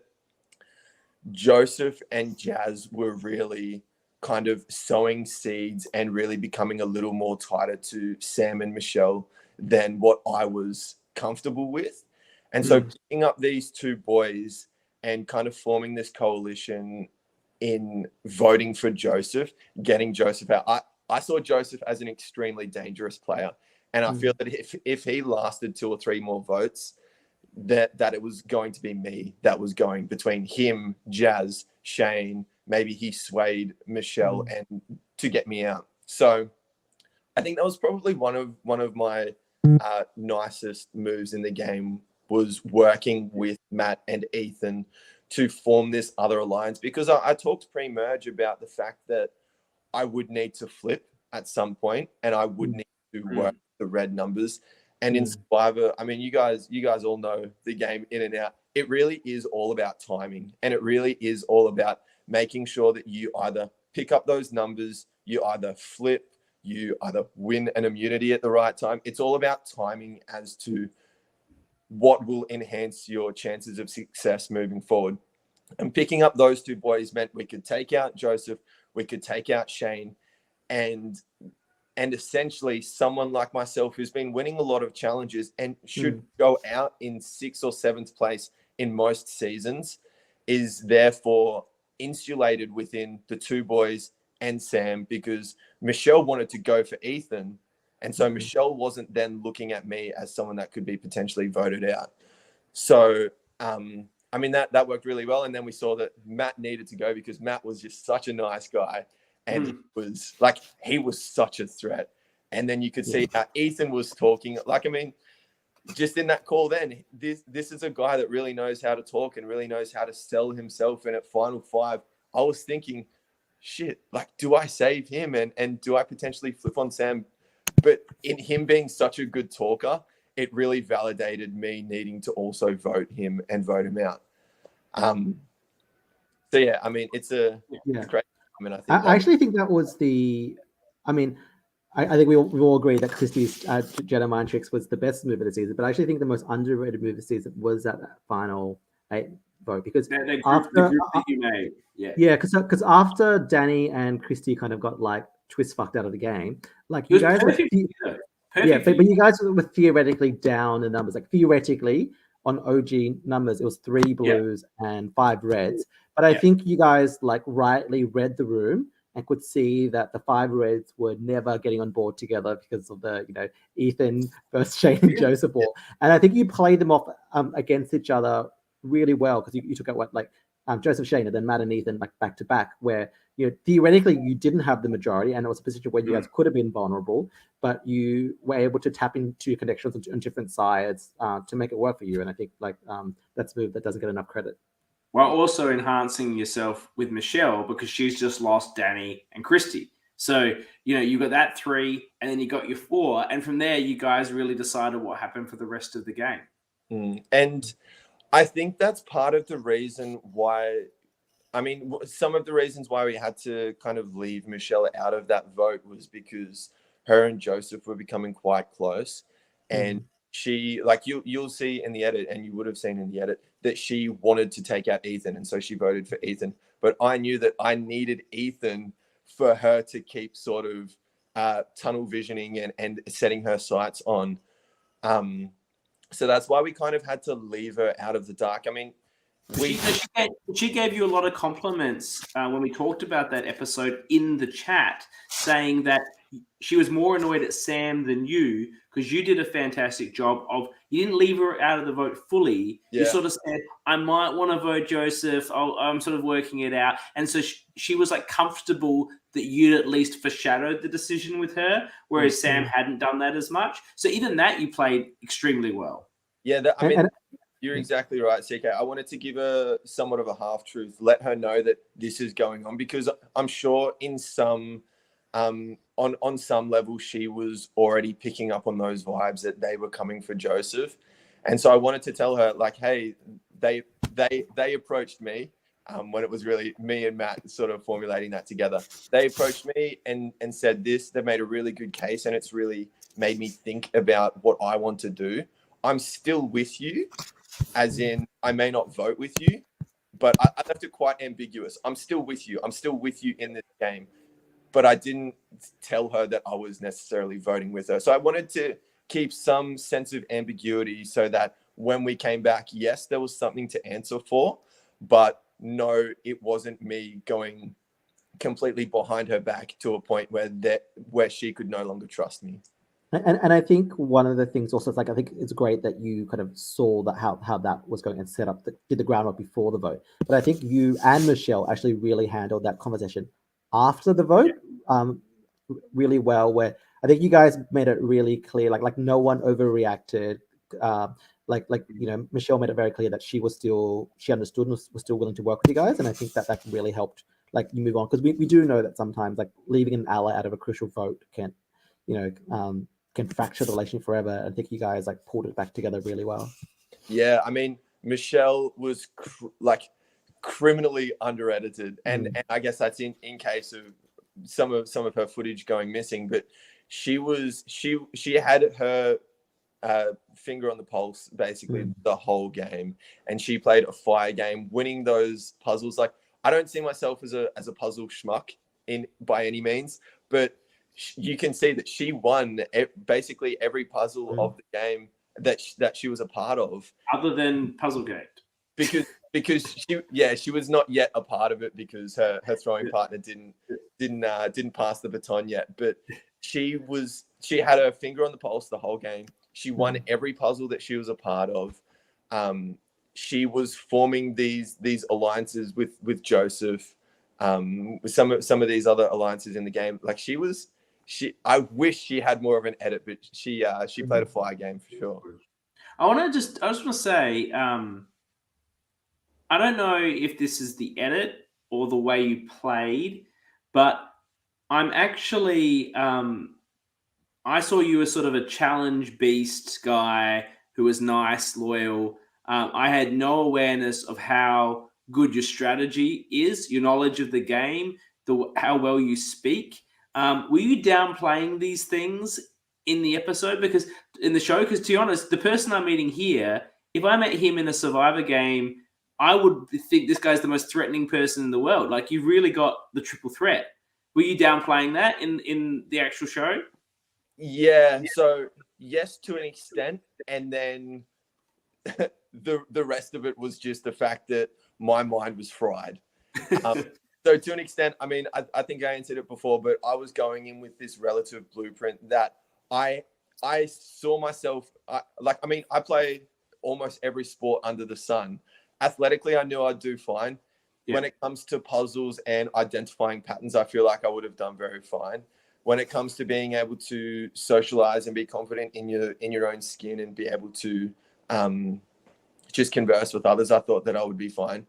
Joseph and Jazz were really kind of sowing seeds and really becoming a little more tighter to Sam and Michelle than what I was comfortable with. And so picking up these 2 boys and kind of forming this coalition in voting for Joseph, getting Joseph out, I saw Joseph as an extremely dangerous player. And I feel that if he lasted 2 or 3 more votes, that it was going to be me that was going between him, Jazz, Shane. Maybe he swayed Michelle and to get me out. So I think that was probably one of my nicest moves in the game, was working with Matt and Ethan to form this other alliance, because I talked pre-merge about the fact that I would need to flip at some point and I would need to work the red numbers. And in Survivor, I mean, you guys all know the game in and out. It really is all about timing, and it really is all about making sure that you either pick up those numbers, you either flip, you either win an immunity at the right time. It's all about timing as to what will enhance your chances of success moving forward. And picking up those 2 boys meant we could take out Joseph, we could take out Shane, and essentially someone like myself who's been winning a lot of challenges and should go out in 6th or 7th place in most seasons is therefore insulated within the 2 boys and Sam, because Michelle wanted to go for Ethan. And so Michelle wasn't then looking at me as someone that could be potentially voted out. So, I mean, that worked really well. And then we saw that Matt needed to go because Matt was just such a nice guy. And he was such a threat. And then you could see how Ethan was talking. Like, I mean, just in that call then, this is a guy that really knows how to talk and really knows how to sell himself. And at final 5, I was thinking, shit, like, do I save him and do I potentially flip on Sam? But in him being such a good talker, it really validated me needing to also vote him and vote him out. So yeah, I mean, it's a crazy. I mean, I actually think that was the. I mean, I think we all agree that Christie's Jedi Mind Tricks was the best move of the season, but I actually think the most underrated move of the season was that final 8 vote because the group after that you made, because after Danny and Christie kind of got like twist fucked out of the game, like you guys perfect. but you guys were theoretically down in numbers. Like theoretically on OG numbers, it was 3 blues and 5 reds. But I think you guys like rightly read the room and could see that the 5 reds were never getting on board together because of the, Ethan versus Shane and Joseph ball. And I think you played them off against each other really well because you took out Joseph Shane and then Matt and Ethan like back to back, where theoretically you didn't have the majority and it was a position where you guys could have been vulnerable, but you were able to tap into your connections on different sides to make it work for you. And I think that's a move that doesn't get enough credit. While also enhancing yourself with Michelle because she's just lost Danny and Christy. So, you got that 3 and then you got your 4. And from there, you guys really decided what happened for the rest of the game. And I think that's part of the reason why, some of the reasons why we had to kind of leave Michelle out of that vote was because her and Joseph were becoming quite close. And she, like you'll see in the edit, and you would have seen in the edit, that she wanted to take out Ethan. And so she voted for Ethan. But I knew that I needed Ethan for her to keep sort of tunnel visioning and setting her sights on. So that's why we kind of had to leave her out of the dark. I mean, she gave you a lot of compliments when we talked about that episode in the chat, saying that she was more annoyed at Sam than you because you did a fantastic job of, you didn't leave her out of the vote fully. You sort of said, I might want to vote Joseph. I'm sort of working it out. And so she was like comfortable that you'd at least foreshadowed the decision with her, whereas Sam hadn't done that as much. So even that you played extremely well. Yeah, you're exactly right, CK. I wanted to give her somewhat of a half-truth, let her know that this is going on, because I'm sure in some, on some level, she was already picking up on those vibes that they were coming for Joseph. And so I wanted to tell her, like, hey, they approached me when it was really me and Matt sort of formulating that together. They approached me and said this. They made a really good case, and it's really made me think about what I want to do. I'm still with you, as in I may not vote with you, but I left it quite ambiguous. I'm still with you. I'm still with you in this game. But I didn't tell her that I was necessarily voting with her. So I wanted to keep some sense of ambiguity so that when we came back, yes, there was something to answer for, but no, it wasn't me going completely behind her back to a point where she could no longer trust me. And I think one of the things also is, like, I think it's great that you kind of saw that how that was going and set up, did the groundwork before the vote. But I think you and Michelle actually really handled that conversation after the vote really well, where I think you guys made it really clear, like no one overreacted. Michelle made it very clear that she understood and was still willing to work with you guys. And I think that really helped, like, you move on. Because we do know that sometimes, like, leaving an ally out of a crucial vote can fracture the relationship forever. I think you guys like pulled it back together really well. Yeah, I mean, Michelle was criminally under-edited, and I guess that's in case of some of her footage going missing. But she had her finger on the pulse basically the whole game, and she played a fire game, winning those puzzles. Like, I don't see myself as a puzzle schmuck by any means, but you can see that she won basically every puzzle of the game that she was a part of, other than Puzzlegate, because she was not yet a part of it because her throwing partner didn't pass the baton yet. But she had her finger on the pulse the whole game. She won every puzzle that she was a part of. she was forming these alliances with Joseph, with some of these other alliances in the game. Like I wish she had more of an edit, but she played a fire game for sure. I just want to say, I don't know if this is the edit or the way you played, but I'm actually, I saw you as sort of a challenge beast guy who was nice, loyal. I had no awareness of how good your strategy is, your knowledge of the game, how well you speak. Were you downplaying these things in the episode? Because in the show, because to be honest, the person I'm meeting here, if I met him in a Survivor game, I would think this guy's the most threatening person in the world. Like, you've really got the triple threat. Were you downplaying that in the actual show? Yeah. So yes, to an extent, and then the rest of it was just the fact that my mind was fried. So to an extent, I mean, I think I answered it before, but I was going in with this relative blueprint that I saw myself I play almost every sport under the sun. Athletically, I knew I'd do fine. Yeah. When it comes to puzzles and identifying patterns, I feel like I would have done very fine. When it comes to being able to socialize and be confident in your own skin and be able to just converse with others, I thought that I would be fine.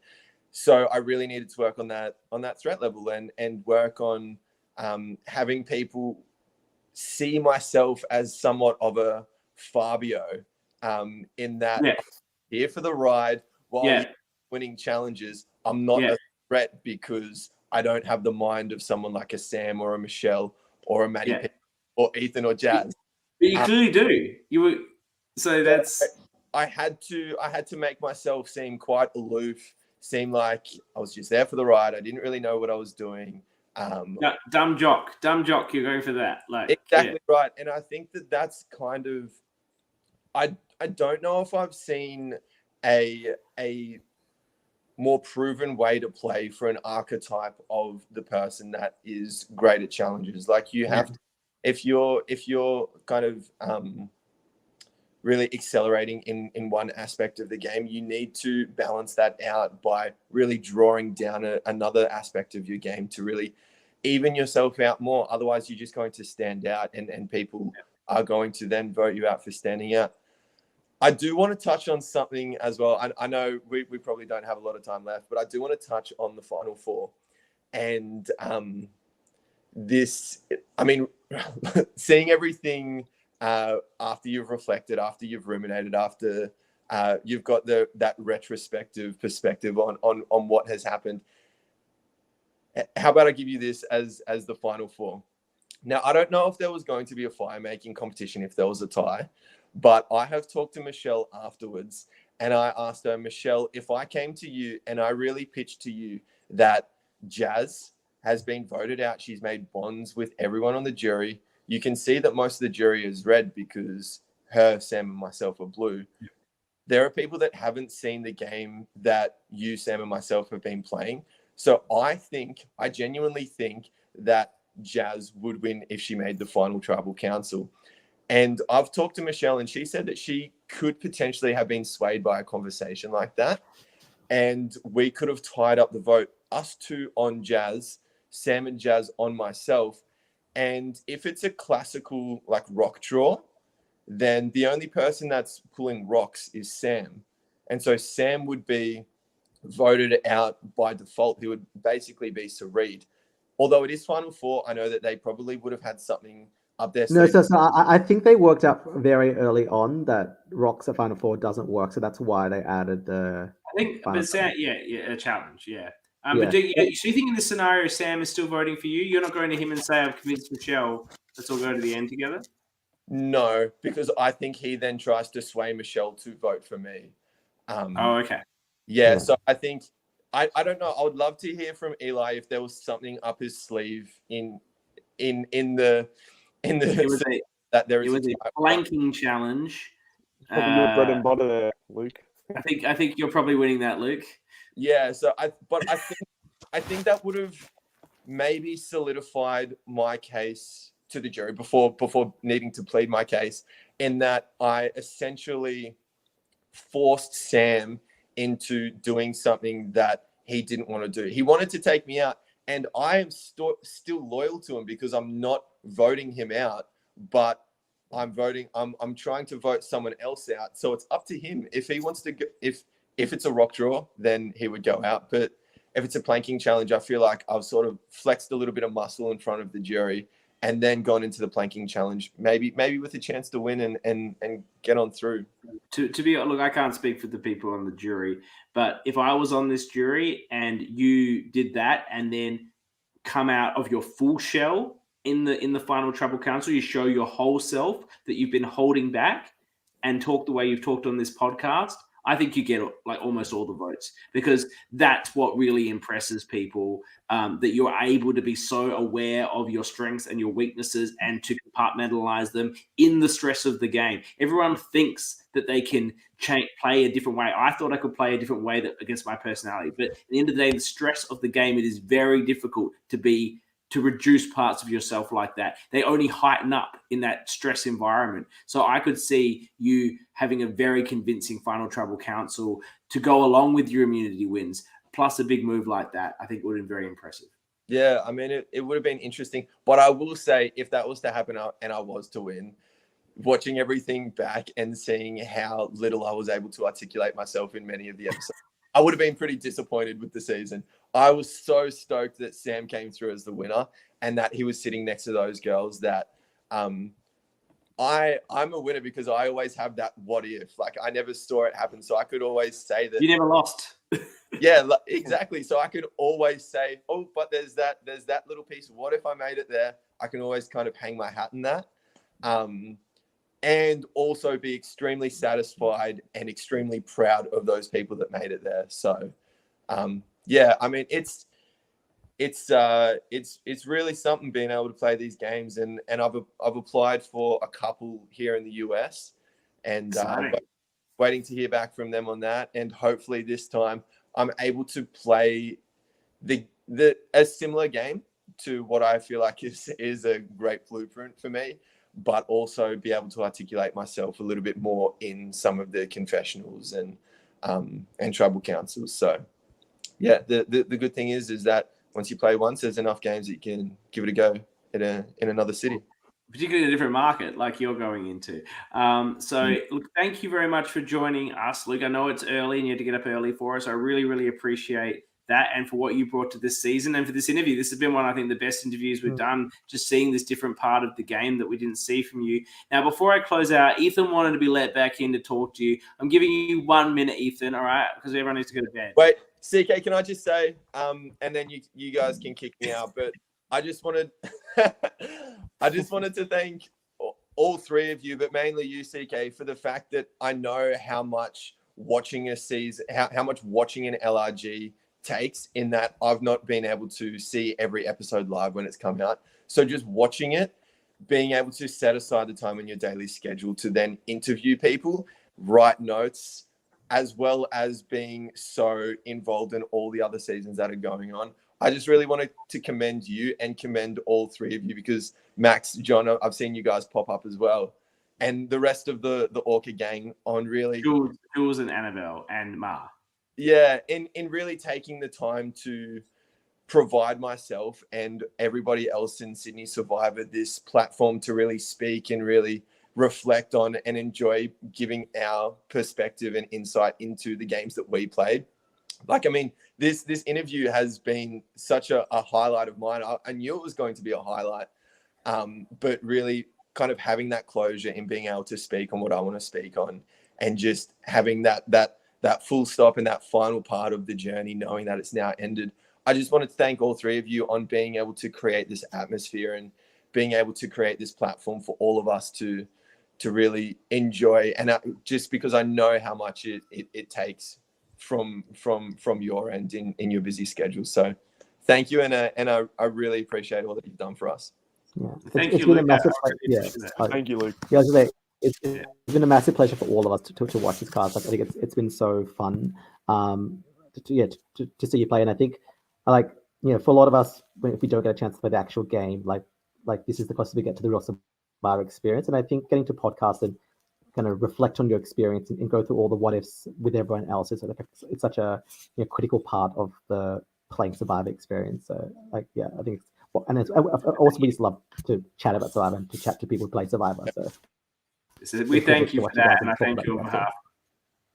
So I really needed to work on that threat level and work on having people see myself as somewhat of a Fabio, in that I'm here for the ride while winning challenges. I'm not a threat because I don't have the mind of someone like a Sam or a Michelle or a Maddie P or Ethan or Jazz. But you clearly do. You were that's. I had to make myself seem quite aloof, seem like I was just there for the ride. I didn't really know what I was doing. Dumb jock. You're going for that, like exactly right. And I think that's kind of. I don't know if I've seen a more proven way to play for an archetype of the person that is great at challenges. Like you have to, if you're kind of really accelerating in one aspect of the game, you need to balance that out by really drawing down another aspect of your game to really even yourself out more. Otherwise, you're just going to stand out and people are going to then vote you out for standing out. I do want to touch on something as well. I know we probably don't have a lot of time left, but I do want to touch on the Final Four. And seeing everything after you've reflected, after you've ruminated, after you've got that retrospective perspective on what has happened. How about I give you this as the Final Four? Now, I don't know if there was going to be a fire-making competition if there was a tie, but I have talked to Michelle afterwards, and I asked her, Michelle, if I came to you and I really pitched to you that Jazz has been voted out, she's made bonds with everyone on the jury. You can see that most of the jury is red because her, Sam, and myself are blue. Yeah. There are people that haven't seen the game that you, Sam, and myself have been playing. So I genuinely think that Jazz would win if she made the final tribal council. And I've talked to Michelle, and she said that she could potentially have been swayed by a conversation like that. And we could have tied up the vote, us two on Jazz, Sam and Jazz on myself. And if it's a classical like rock draw, then the only person that's pulling rocks is Sam. And so Sam would be voted out by default. He would basically be Sareed. Although it is Final Four, I know that they probably would have had something up there. No, so I think they worked out very early on that rocks at Final Four doesn't work. So that's why they added the. I think, but Sam, a challenge, yeah. But do you think in this scenario, Sam is still voting for you? You're not going to him and say, I've convinced Michelle, let's all go to the end together? No, because I think he then tries to sway Michelle to vote for me. Okay. Yeah, so I think, I don't know. I would love to hear from Eli if there was something up his sleeve in the it was a flanking challenge. Probably your bread and butter there, Luke. I think you're probably winning that, Luke. Yeah, so I think that would have maybe solidified my case to the jury before needing to plead my case, in that I essentially forced Sam into doing something that he didn't want to do. He wanted to take me out, and I am still loyal to him because I'm not voting him out, but I'm trying to vote someone else out. So it's up to him. If he wants to go, if it's a rock draw, then he would go out. But if it's a planking challenge, I feel like I've sort of flexed a little bit of muscle in front of the jury and then gone into the planking challenge, maybe with a chance to win and get on through. To be, look, I can't speak for the people on the jury, but if I was on this jury and you did that and then come out of your full shell in the final Trouble Council, you show your whole self that you've been holding back and talk the way you've talked on this podcast, I think you get like almost all the votes, because that's what really impresses people, that you're able to be so aware of your strengths and your weaknesses and to compartmentalize them in the stress of the game. Everyone thinks that they can play a different way. I thought I could play a different way against my personality, but at the end of the day, the stress of the game, it is very difficult to reduce parts of yourself like that. They only heighten up in that stress environment. So I could see you having a very convincing final Trouble Council to go along with your immunity wins, plus a big move like that. I think it would have been very impressive. Yeah, I mean, it would have been interesting. But I will say, if that was to happen and I was to win, watching everything back and seeing how little I was able to articulate myself in many of the episodes, I would have been pretty disappointed with the season. I was so stoked that Sam came through as the winner and that he was sitting next to those girls that I'm a winner because I always have that what if. Like, I never saw it happen. So I could always say that. You never lost. Yeah, exactly. So I could always say, oh, but there's that little piece. What if I made it there? I can always kind of hang my hat in that. And also be extremely satisfied and extremely proud of those people that made it there. So, yeah, I mean, it's really something being able to play these games, and I've applied for a couple here in the US, and waiting to hear back from them on that, and hopefully this time I'm able to play a similar game to what I feel like is a great blueprint for me, but also be able to articulate myself a little bit more in some of the confessionals and Trouble Councils. So, yeah, the good thing is that once you play once, there's enough games that you can give it a go in another city. Particularly in a different market like you're going into. So, look, thank you very much for joining us, Luke. I know it's early and you had to get up early for us. I really, really appreciate that and for what you brought to this season and for this interview. This has been one, I think, the best interviews we've done, just seeing this different part of the game that we didn't see from you. Now, before I close out, Ethan wanted to be let back in to talk to you. I'm giving you 1 minute, Ethan, all right? Because everyone needs to go to bed. Wait, CK, can I just say, and then you guys can kick me out, but I just wanted to thank all three of you, but mainly you, CK, for the fact that I know how much watching a season, how much watching an LRG takes, in that I've not been able to see every episode live when it's come out. So just watching it, being able to set aside the time in your daily schedule to then interview people, write notes, as well as being so involved in all the other seasons that are going on. I just really wanted to commend you and commend all three of you, because Max, John, I've seen you guys pop up as well, and the rest of the ORCA gang on really Jules and Annabelle and Ma. Yeah, in really taking the time to provide myself and everybody else in Sydney Survivor this platform to really speak and really reflect on and enjoy giving our perspective and insight into the games that we played. Like, I mean, this interview has been such a highlight of mine. I knew it was going to be a highlight, but really kind of having that closure and being able to speak on what I want to speak on, and just having that full stop and that final part of the journey, knowing that it's now ended. I just wanted to thank all three of you on being able to create this atmosphere and being able to create this platform for all of us to really enjoy. And just because I know how much it takes from your end in your busy schedule. So thank you. And I really appreciate all that you've done for us. Yeah. Thank It's you, been Luke. a massive Thank you, Luke. Yeah, I was gonna say, it's been a massive pleasure for all of us to watch this cast. Like, I think it's been so fun to see you play. And I think, like, for a lot of us, if we don't get a chance to play the actual game, like this is the closest we get to the real Survivor experience. And I think getting to podcast and kind of reflect on your experience and go through all the what ifs with everyone else. It's such a critical part of the playing Survivor experience. So like, yeah, I think and I also we just love to chat about Survivor and to chat to people who play Survivor. So we thank you for that, and I thank you on that behalf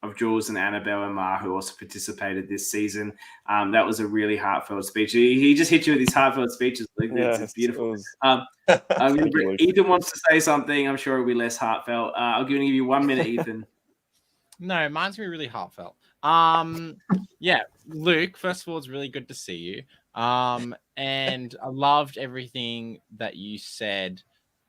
of Jules and Annabelle and Ma, who also participated this season. That was a really heartfelt speech. He just hit you with these heartfelt speeches. It's beautiful. Ethan wants to say something. I'm sure it'll be less heartfelt. I'm going to give you 1 minute, Ethan. No, mine's gonna be really heartfelt. Yeah, Luke, first of all, it's really good to see you. And I loved everything that you said.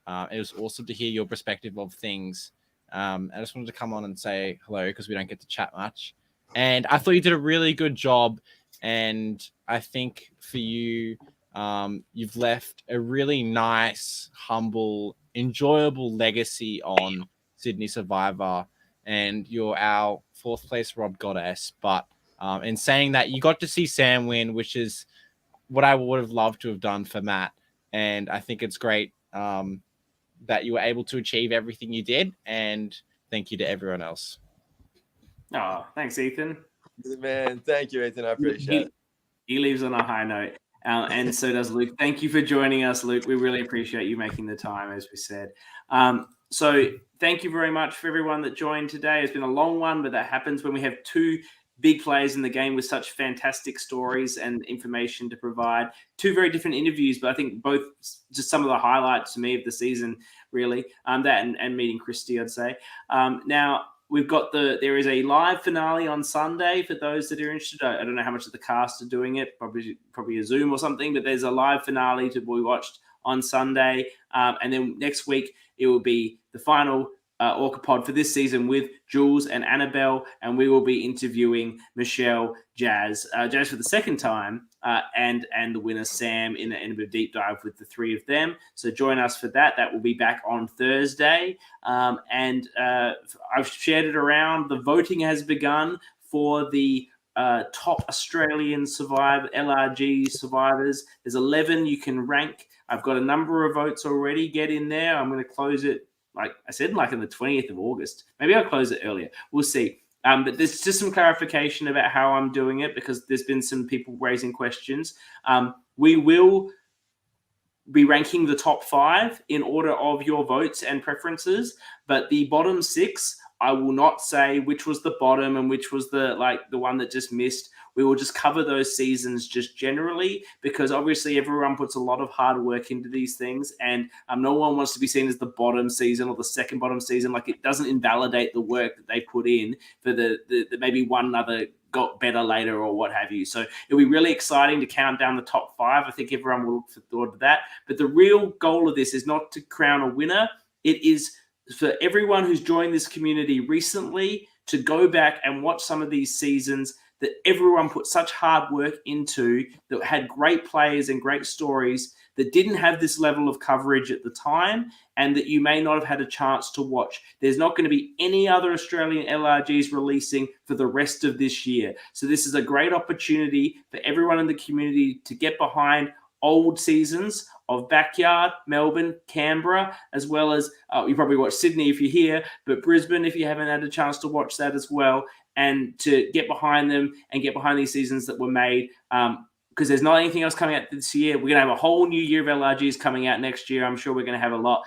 It was awesome to hear your perspective of things. I just wanted to come on and say hello because we don't get to chat much. And I thought you did a really good job. And I think for you, you've left a really nice, humble, enjoyable legacy on Sydney Survivor. And you're our 4th place Rob Goddess. But in saying that, you got to see Sam win, which is what I would have loved to have done for Matt. And I think it's great that you were able to achieve everything you did. And thank you to everyone else. Oh, thanks, Ethan. Man, thank you, Ethan. I appreciate it. He leaves on a high note. And so does Luke. Thank you for joining us, Luke. We really appreciate you making the time, as we said. So thank you very much for everyone that joined today. It's been a long one, but that happens when we have 2 big players in the game with such fantastic stories and information to provide. 2 very different interviews, but I think both just some of the highlights to me of the season, really. That and meeting Christy, I'd say. Now, we've got there is a live finale on Sunday for those that are interested. I don't know how much of the cast are doing it, probably a Zoom or something, but there's a live finale to be watched on Sunday. And then next week, it will be the final ORCA pod for this season with Jules and Annabelle, and we will be interviewing Michelle, Jazz for the 2nd time, and the winner Sam in a bit of deep dive with the 3 of them. So join us for that. That will be back on Thursday, and I've shared it around. The voting has begun for the top Australian LRG survivors. There's 11 you can rank. I've got a number of votes already. Get in there. I'm going to close it. Like I said, like on the 20th of August. Maybe I'll close it earlier. We'll see. But there's just some clarification about how I'm doing it because there's been some people raising questions. We will be ranking the top 5 in order of your votes and preferences, but the bottom 6, I will not say which was the bottom and which was the one that just missed. We will just cover those seasons just generally because obviously everyone puts a lot of hard work into these things, and no one wants to be seen as the bottom season or the second bottom season. Like, it doesn't invalidate the work that they put in for the maybe one other got better later or what have you. So it'll be really exciting to count down the top 5. I think everyone will look forward to that. But the real goal of this is not to crown a winner. It is for everyone who's joined this community recently to go back and watch some of these seasons that everyone put such hard work into, that had great players and great stories, that didn't have this level of coverage at the time, and that you may not have had a chance to watch. There's not going to be any other Australian LRGs releasing for the rest of this year. So this is a great opportunity for everyone in the community to get behind old seasons of Backyard, Melbourne, Canberra, as well as you probably watch Sydney if you're here, but Brisbane if you haven't had a chance to watch that as well, and to get behind them and get behind these seasons that were made, because there's not anything else coming out this year. We're going to have a whole new year of LRGs coming out next year. I'm sure we're going to have a lot.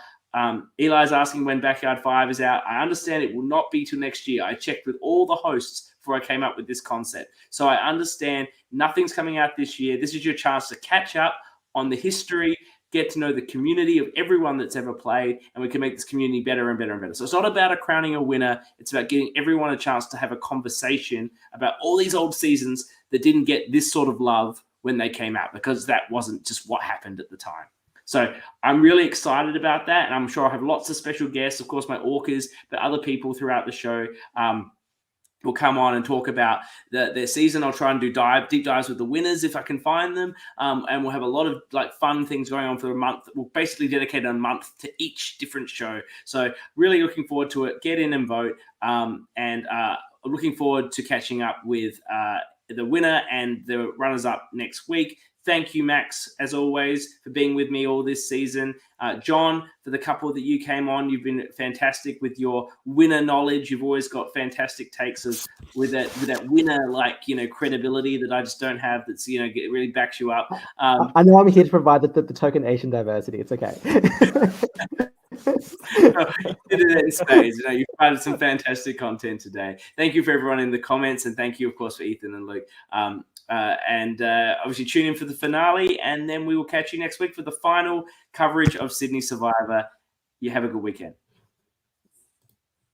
Eli's asking when Backyard 5 is out. I understand it will not be till next year. I checked with all the hosts before I came up with this concept. So I understand nothing's coming out this year. This is your chance to catch up on the history, get to know the community of everyone that's ever played, and we can make this community better and better and better. So it's not about crowning a winner. It's about giving everyone a chance to have a conversation about all these old seasons that didn't get this sort of love when they came out, because that wasn't just what happened at the time. So I'm really excited about that, and I'm sure I have lots of special guests, of course, my orcas, but other people throughout the show will come on and talk about their season. I'll try and do deep dives with the winners if I can find them, and we'll have a lot of fun things going on for a month. We'll basically dedicate a month to each different show. So really looking forward to it. Get in and vote, and looking forward to catching up with the winner and the runners-up next week. Thank you, Max, as always, for being with me all this season. John, for the couple that you came on, you've been fantastic with your winner knowledge. You've always got fantastic takes with that winner, credibility that I just don't have. That's it really backs you up. I know I'm here to provide the token Asian diversity. It's okay. You did it in spades. You've provided some fantastic content today. Thank you for everyone in the comments, and thank you, of course, for Ethan and Luke. And obviously tune in for the finale, and then we will catch you next week for the final coverage of Sydney Survivor. You have a good weekend.